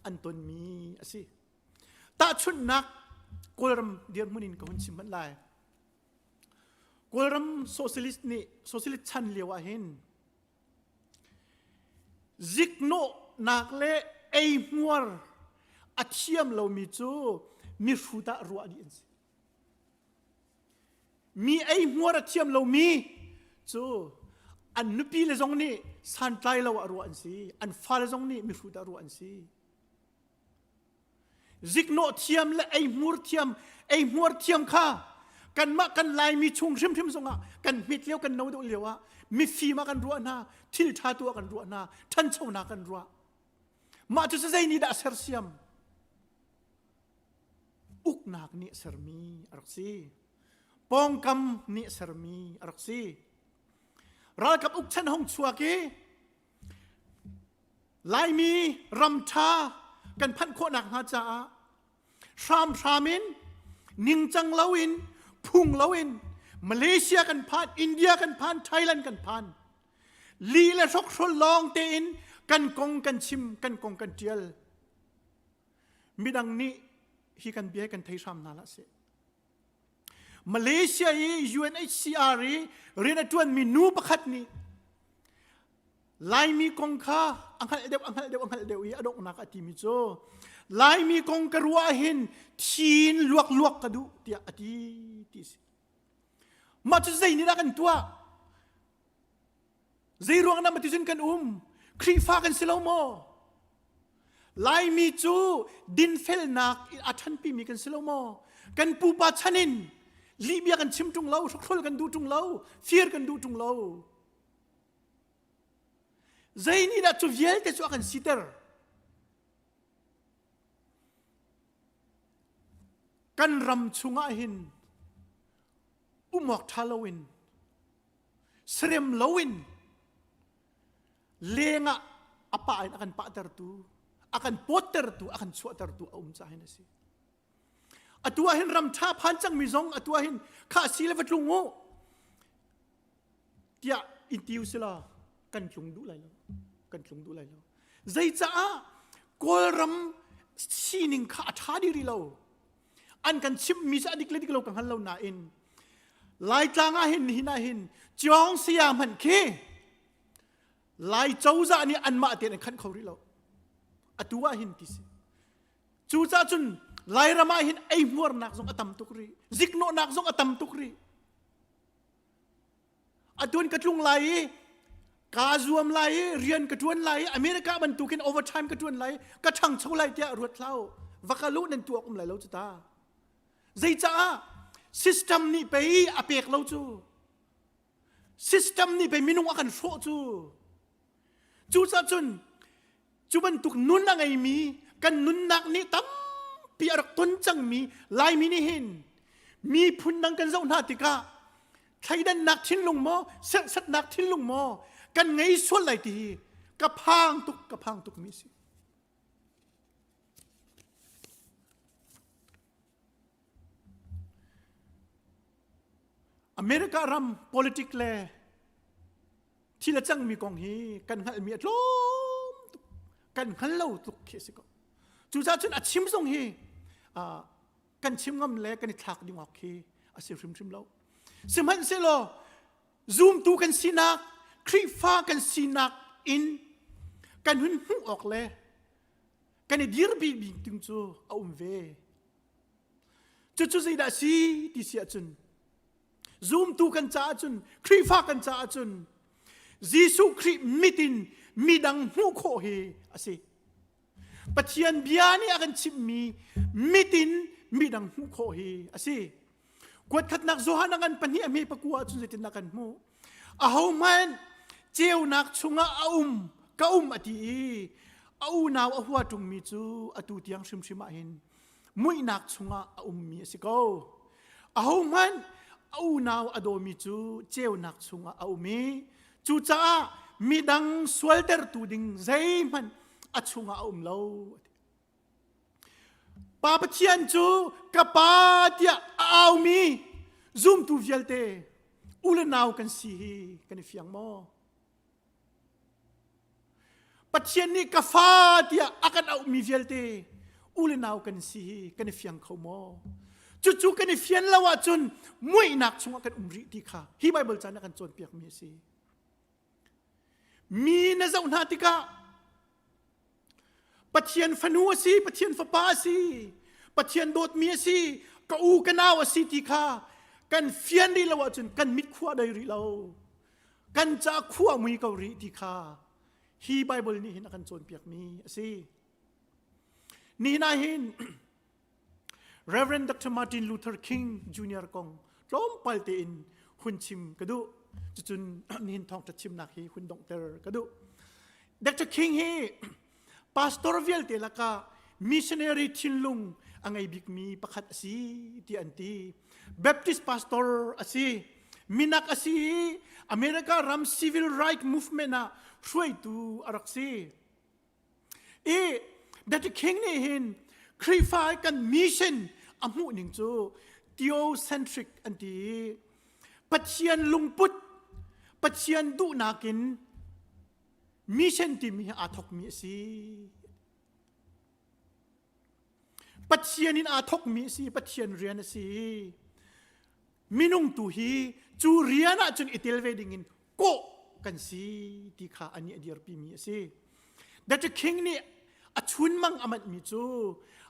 อันตนมีสิตาชุนนักกอลรัมเดียร์มุนินก็หุ่นชิมันไลกอลรัมโซเชียลิสต์นี่โซเชียลิสต์ชันเลียวหินซิกโนนักเล่ไอมัวอาเทียมเรามีจูมีฟูตารัวดีอินสิมีไอมัวอาเทียมเรามีจูอันนุปีเลจงนี่สันไตเราอรัวอินสิอันฟาเลจงนี่มีฟูตารัวอินสิซิกโนเทียมและไอมัวเทียมค่ะกันมากันลายมีชุงชิมสงะกันมิดเลี้ยวกันโนดเลี้ยวะมีฟีมากันรัวนาทิลทาตัวกันรัวนาท่านเช่านากันรัวมาจุดใจนี่ด่าเสรเซียมอุกนักนี่เสรมีอรักซีปองกำนี่เสรมีอรักซีเรากับอุกชันห้องชัวกีลายมีรำชากันพันโคนักฮาจาชามินนิงจังลาวินพุงลาวินมาเลเซียกันผ่านอินเดียกันผ่านไทยแลนด์กันผ่านลีและชกชนลองเตอินกันกงกันชิมกันกงกันเจียลมีดังนี้ที่กันเบียกันไทยซ้ำนั่นละสิมาเลเซียUNHCR เรียนตัวมีนูประคัดนี้ลายมีกงค่าอังคัลเดียวอีอดอกนักอติมิโจลายมีกงกระรัวหินทีนลวกกระดูเตียอติติสมาจะใจนี่นะกันตัวใจรวงนั้นมาติจุนกันครีฟ้ากันสิลโมลายมีจูดินเฟลนักอัฐันปีมีกันสิลโมกันปูปาชันินลีเบียกันชิมจุงเล่าทุกคนกันดูจุงเล่าเฟียร์กันดูจุงเล่าใจนี่นะจูเวลแต่จูกันซิเตอร์กันรำชุงอาหินอุมอกทาลวินเสรมลวินเลงะapa akan pak tertu akan pot tertu akan suat tertu cahin nasi atuahin ramtha pancang mizong atuahin kha sila vatlungo tia intiu sila kan tlung du lai lo zai cha kol ram sining kha tha diri lo an kan chim mi sa dik le dik lo kan hal lo na in lai tlanga hin hina hin chong siam han keลายเจ้าจ่านี่อันมาเตียนขันเขาริเราอตัวหินติสจูจ่าจุนลายรามาหินไอมัวนักซงอตัมตุกรีซิกโนนักซงอตัมตุกรีอตัวกระทุงลายกาจวมลายเรียนกระทวนลายอเมริกาบรรทุกินโอเวอร์ไทม์กระทวนลายกระชังเช่าลายเตียรวดเล่าวักลุนันตัวกุมลายเราจุตาใจจ้าซิสเต็มนี่ไปอเปกเราจูซิสเต็มนี่ไปมินุงอากันโฟจูจูซาจุนจูบันตุกนุนนังไงมีกันนุนนักนี่ตั้มปีอรักต้นจังมีลายมีนี่เห็นมีพุนดังกันเจ้าหน้าติกาใครดันนักทิ้งลงมอเสกสัตนักทิ้งลงมอกันไงส่วนไหลทีกระพังตุกมีสิอเมริการัม politics เลยที่ละจังมีกองฮีกันหันมีล้มกันหันเล่าตุกเคสิก็จูจ่าจุนอัดชิมส่งฮีกันชิมงำเล่กันทักดิ่งออกฮี อาศัยริมเราสมัยเสลซูมตูกันสินักครีฟ้ากันสินักอินกันหุ่นหูออกเลยกันดีร์บีบิงตึงจูเอาเวจุดใจได้สิที่เสียจุนซูมตูกันจ้าจุนครีฟ้ากันจ้าจุนยิสุครีมิตินมีดังหูโคเฮอาศัยปัจจัยบิอานี่อากันชิมมีมิตินมีดังหูโคเฮอาศัยกวดขัดนักโซฮานักันปนีอเมปะกัวจุนเจตินักันมูอาหูมันเจียวนักชุงอาก้าอดีอาหนาวหัวตรงมีจูอตูที่ยังชิมมาเห็นมุยนักชุงอามีสิโกอาหูมันอาหนาวอโดมีจูเจียวนักชุงอามีจูจ้ามีดังสวลเตอร์ตูดิงใจมันอาชุงอาเลวป้าปะเทียนจูกับป้าเดียอามีซูมตูเวลเตอุลนาวกันสีกันเฟียงโมปัจเจียนนี้กาฟาเดียอากันเอามีเวลเตอุลนาวกันสีกันเฟียงเขาโมจู่ๆกันเฟียนละว่าจนมวยหนักชงกันริดีค่ะฮีไบเบิลจานักันจนเปียกมีสีมีนะเจ้าหน้าที่กะปัจเจียนฟนัวสีปัจเจียนฟป้าสีปัจเจียนโดดมีสีก็อูกันเอาสีดีค่ะกันเฟียนดีละว่าจนกันมิดขั้วได้ริเรากันจะขั้วมือเกาหลีดีค่ะฮีไบเบิลนี่เห็นกันจนเปียกมีสินี่นายเห็น Reverend Dr. Martin Luther King Jr. กงล้มไปเตินหุ่นชิมกระดูจุนนี่เห็นทองจะชิมหนักฮีหุ่นดงเตอร์กระดู Dr. King ฮี Pastor เวลเตละกา Missionary ทินลุงอังไงบิกมีประคัดสีที่อันตี Baptist Pastor อสีมินักอสีอเมริการัม Civil Rights Movement นะช่วยตูอารักสีดัตคิงนี่เห็นครีฟายกันมิชชั่นอามุหนึ่งจู theocentric อันตีปัจเจียนลุงพุทธปัจเจียนดูนากินมิชชั่นที่มีอาทกมีสีปัจเจียนินอาทกมีสีปัจเจียนเรียนสีมินุงตุฮีจูเรียนจนอิตาลีดิ่งินโกกันสีที่ข้าอันนี้เดียร์ปีมีสิดัชคิงนี่ชุนมังอามัดมิจู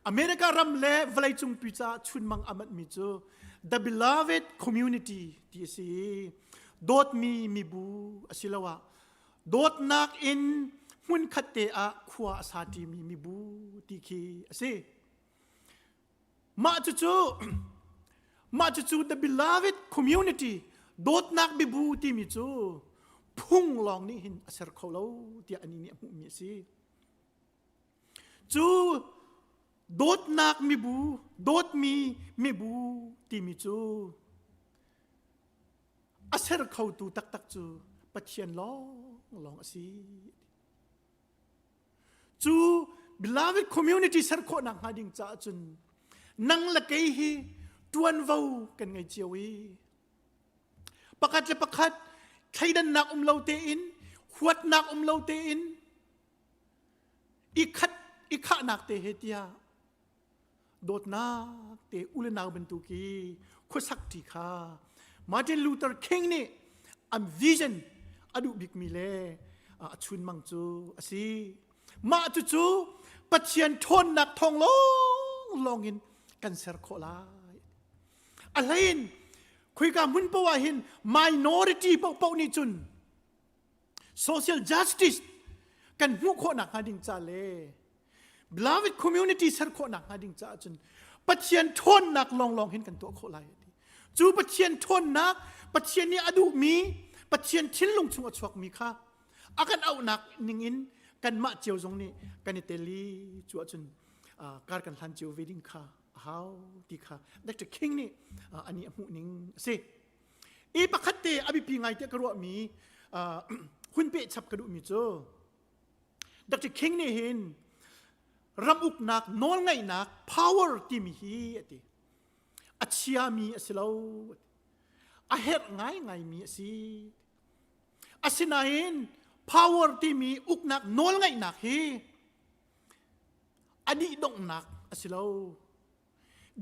อเมริการำเล่วลัยจุงปิจ้าชุนมังอามัดมิจู the beloved community ที่สิโดดมีบูอสิลาวะโดดนักอินหุ่นขัดเตะขวาสาธิมีบูที่คีสิมาจู the beloved community โดดนักมีบูที่มิจูพุ่งลองนี่เห็นอาศัยเขาแล้วที่อันนี้เนี่ยมีสิจูโดดนักมีบูโดดมีบูที่มีจูอาศัยเขาตูตักจูปัจเจียนลองสิจู beloved community สักคนนังหาดิ่งจ้าจุนนังละเกยฮีตวนวูกันไงเจียวีประคัดใครดันนักเลาเตอินขวดนักเลาเตอินอีขัดนักเตเฮติยาโดดนักเตอุลนักเป็นตุกีขวดสักทีค่ะมาร์ตินลูเทอร์คิงนี่อันวิชั่นอดุบิกมิเลชุนมังจูสิมาจูปัจเจียนทนนักทองลองอินกันเซอร์โคลาอะไรอินคุยกับมุนปว่าเห็น minority เป้านี่จุน social justice กันหัวคนหนักหาดิ่งจ่าเล่ beloved community สักคนหนักหาดิ่งจ่าจุนปัจเจียนทนหนักลองเห็นกันตัวโคลายจูปัจเจียนทนหนักปัจเจียนนี่อดูมีปัจเจียนทิ้นลงชงอชวกมีค่ะอากันเอาหนักนิ่งอินกันมาเจียวตรงนี้กันเตลีจัวจุนการกันทันเจียวเวดิ้งค่ะhow ดีค่ะดักจะคิงนี่อันนี้หูนิ่งสิประคัตเตอภิปีไงเตกรัวมีหุ่นเปชับกระดูมีโจดักจะคิงนี่เห็นรำอุกนักนอนไงนัก power ที่มีฮีติอัจฉริยมีสิเราอาเหตุไงมีสิอาศินาเห็น power ที่มีอุกนักนอนไงนักฮีอันนี้ดงนักสิเรา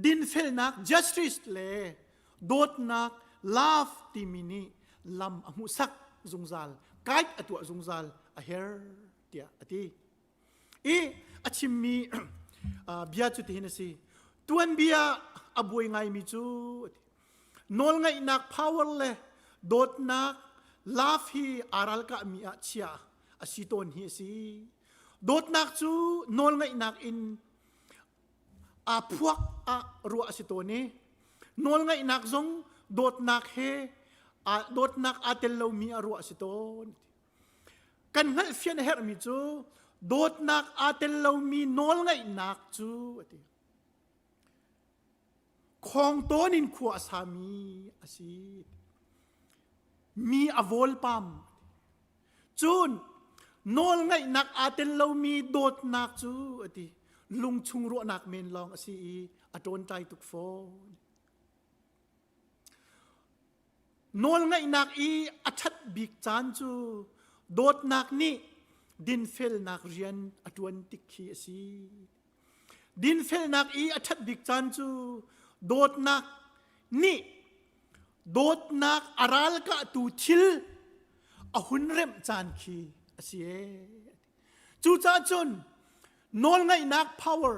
ดินเฟลนัก justice เล่ โดดนักลาฟตีมินีลำอมุสักจงซาลไกด์อตัวจงซาลอเฮร์เดียอติอาชิมมีเบียจุดที่เห็นสิตัวนเบียอบวยไงมีจูนอลไงนัก power เลยโดดนักลาฟฮีอารัลกะมีอาเชียอาชิตอนฮีสิโดดนักจูนอลไงนักอินอาพวกอารัวอาชิตอนนี้นอลไงนักจงโดดนักเฮโดดนักอาเตลโลมีอารัวอาชิตอนกันงั้นเฟียนเฮร์มีจูโดดนักอาเตลโลมีนอลไงนักจูของตัวนินขวาสามีอาศิมีอโวลปัมจูนนอลไงนักอาเตลโลมีโดดนักจูอติลุงชุงรัวนักเมนลองอาศิอโดนใจตุกโฟนอลไงนักอาชัดบิกจานจูโดดนักนี่ดินเฟลนักเรียนอดวนติคีอาศิดินเฟลนักอาชัดบิกจานจูโดดนักนี่โดดนักอารัลกะตูทิลอหุนเร็มจานคีอาศัยจูจ้าจนนอลไงนัก power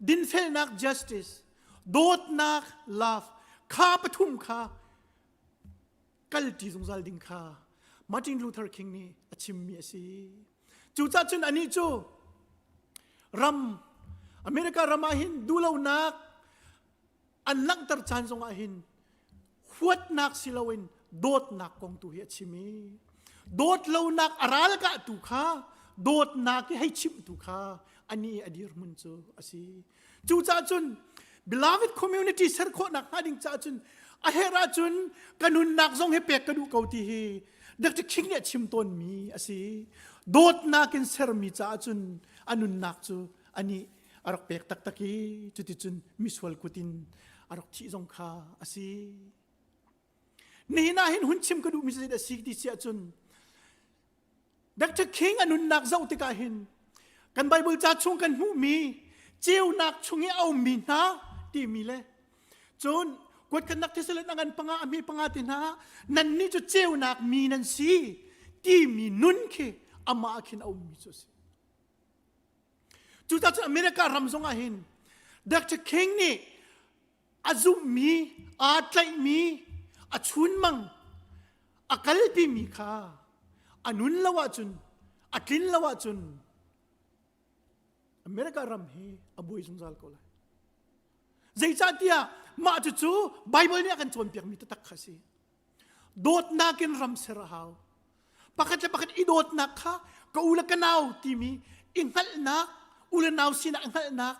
ดินเฟลนัก justice โดดนัก love ข้าปทุมข้ากัลตีสงสารดิงข้ามาร์ตินลูเทอร์คิงนี่อาชิมมีอาศัยจูจ้าจนอันนี้จูรัมอเมริการามาหินดูเลวนักอันลังตัดจานทรงอาหินขวดนักสิลาวินโดดนักกองตุเฮชิมีโดดเลวนักอาราลกะตุข้าโดดนักให้ชิมตุข้าอันนี้อดีตมุนจูอาศิจูจ้าจุน beloved community เสรโคนักนาดิงจ้าจุนอาเฮราจุนกันุนนักทรงให้เปกกระดูกเอาทีฮีดักจะคิงเนี่ยชิมต้นมีอาศิโดดนักกินเสรมีจ้าจุนอันุนนักจูอันนี้อารกเปกตักตะกี้จุดที่จุนมิสวลกุตินอารกที่ทรงข้าอาศินี่น่าเห็นหุ่นชิมกระดูกมิสเดสิกที่เสียจุนดักจะคิงอนุนักเจ้าติกาเห็นกันไบเบิลจ้าชงกันหูมีเจียวนักชงให้เอามีนะที่มีเลยจนกวดกันนักที่เสด็จนักกันปังอามีปังอาตินะนั่นนี่จะเจียวนักมีนั่นสิที่มีนุนเคอามาคินเอามีจุสิจุดที่อเมริการำทรงอาเห็นดักจะคิงนี่อาจุมีอาใจมีอาชุนมังอากาลปีมีข้าอนุนละวะจุนอากินละวะจุนอเมริการำเฮอบุยสงสารก็เลยใจจัดยามาจู่ๆไบเบิลเนี่ยกันชวนเปียกมีตะตักข้าสิโดดนักินรำเสระหาวปักจะปักอีโดดนักข้าก็อุลกันเอาที่มีอิงหัลนักอุลนาวสินะอิงหัลนัก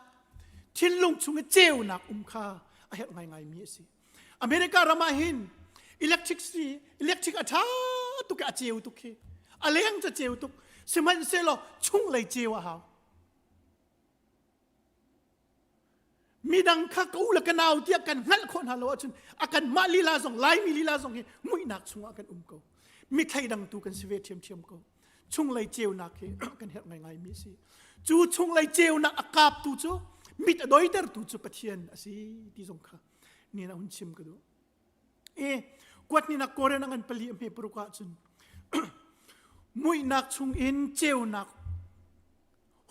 ทิ้งลงชงเจ้านักข้าอาเหตุไงมีสิอเมริการามาหินอิเล็กทริกอาท่าตุกอาเจียวตุกอะไรยังจะเจียวตุกสมัยเสลอชุ่งเลยเจียวหาวมีดังข้ากูละกันเอาเทียกันงั้นคนฮัลโหลจุนอากันมาลีลาส่งไลมีลีลาส่งเฮมุยนักชุ่งอากันเขามีใครดังตุกันสิเวเทียมเขาชุ่งเลยเจียวนักเฮกันเหตุไงมีสิจู่ชุ่งเลยเจียวนักอากาศตุจูมิดดอยเตอร์ตุจูปะเทียนสิที่ส่งข้านี่นะหุ่นชิมกันดูกวดนี่นักโกเรนังันปลีอเมปรุกาจุนมุยนักชุงอินเจียวนัก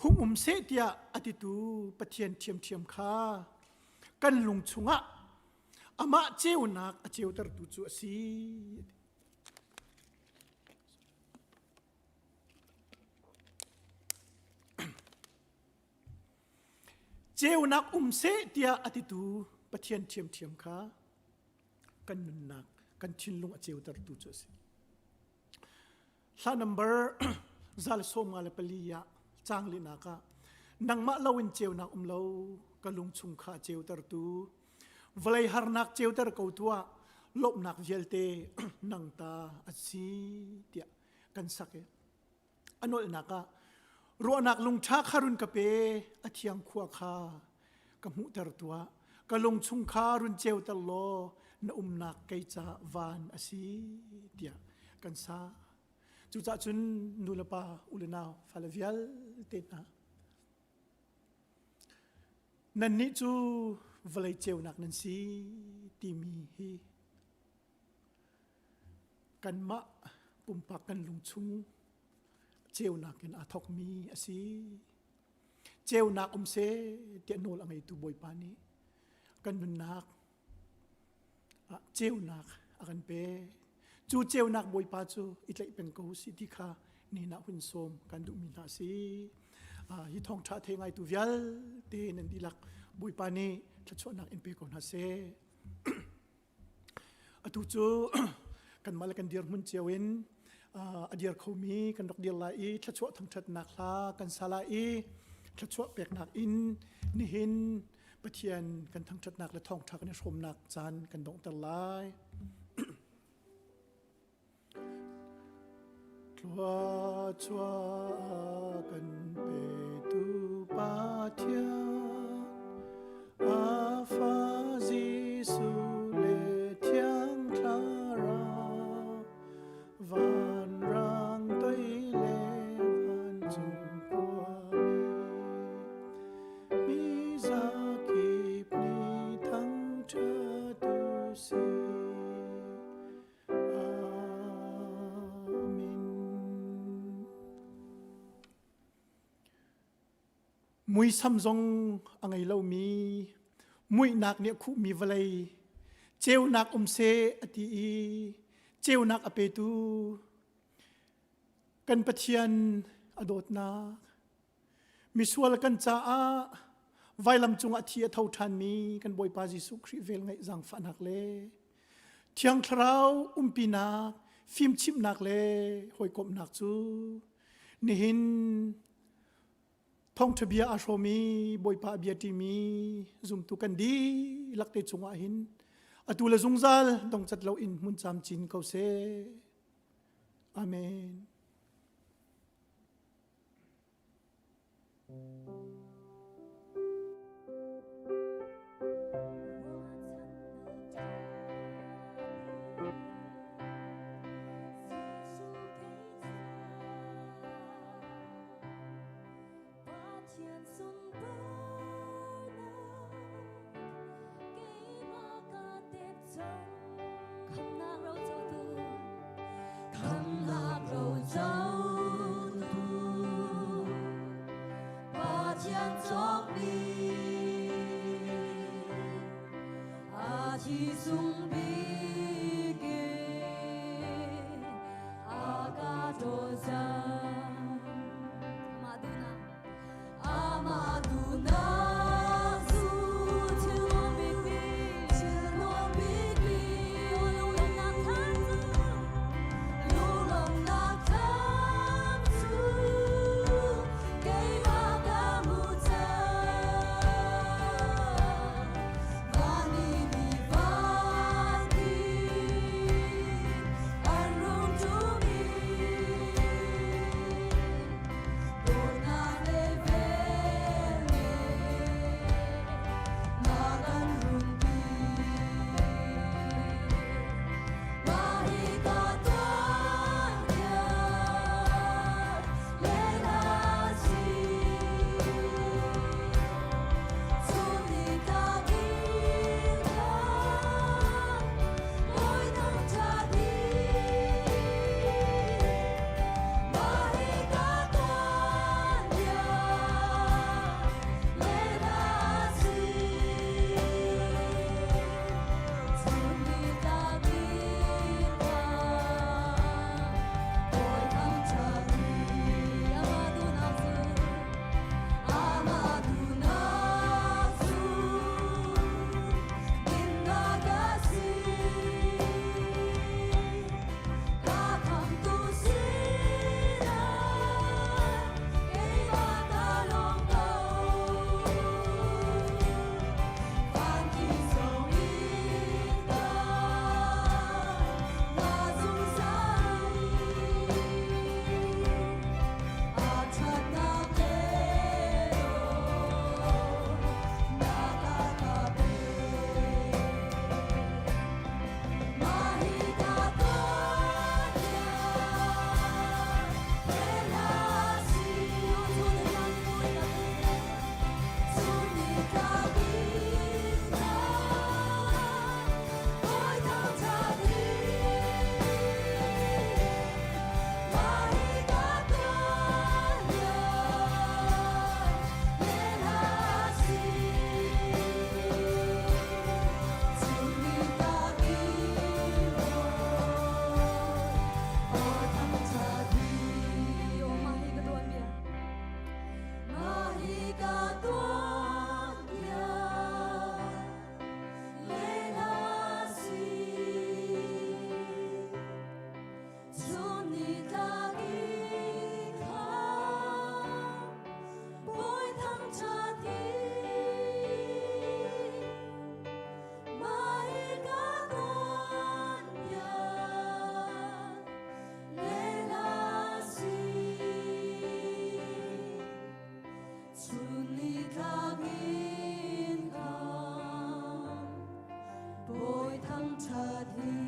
หุ่มเสียอติตูปะเทียนเทียมข้ากันลุงชุงะอามาเจียวนักเจียวตรตุจูสีเจียวนักเสียอติตูปะเทียนเทียมข้ากันนุนนักกันชินลงเจียวตรตุจูสีถ้า number จัลสมอะไรปลียะจางลินักะนังมาลาวินเจียวนักเลวกลุงชุงข้าเจียวตรตูวลัยหานักเจียวตรกูตัวลบนักเจลเตนังตาอสีเดียกันสักเออันนั้นนักะรัวนักลุงชักฮารุนกะเปอเทียงขวาข้ากมุตรตัวกลุงชุงข้ารุนเจียวตลอนนักไกจ่าวานอสีเดียกันซาจุดจุนนูลปาอุลนาวฟาลเวียลเตนะนั่นนี่จู vlei Ceunak nan si timi hi kan ma pumpak kan lungchung Ceunak in athok mi asi Ceunak se te nol angai tu boy pani kan nun nak Ceunak akan pe chu Ceunak boy pa chu itlai pen ko si ti kha ni na hun som kan du mi na si hi thong tha the ngai tu vial te nen dilak boy pani thla chu nak in pe ko na se atu chu kan mal kan dir mun chewin adir khomi kan dok dir lai thla chu thang that nak la kan sala i thla chu pek nak in ni hin pathian kan thang that nak la thong thak ni som nak chan kan dong tar lai chua chua kan pe tu pathian a fa Giêsu le thiang thara van rang toi le van chung qua mi za kip ni thang cha tu si mui samjong angai lo mi mui nak ne khu mi valai Ceunak se ati i Ceunak ape tu kan pathian adot na mi sual kan cha a vailam chung athi a thau than mi kan boy pa Jesu Christ vel ngai jang fa nak le thiang thrau pina phim chim nak le hoi kom nak chu ni hin thong thabia ashomi boy pa biati mi zum tu kan di lakte chunga hin atula zungzal dong chat lo in mun cham chin ko se amen thạt hi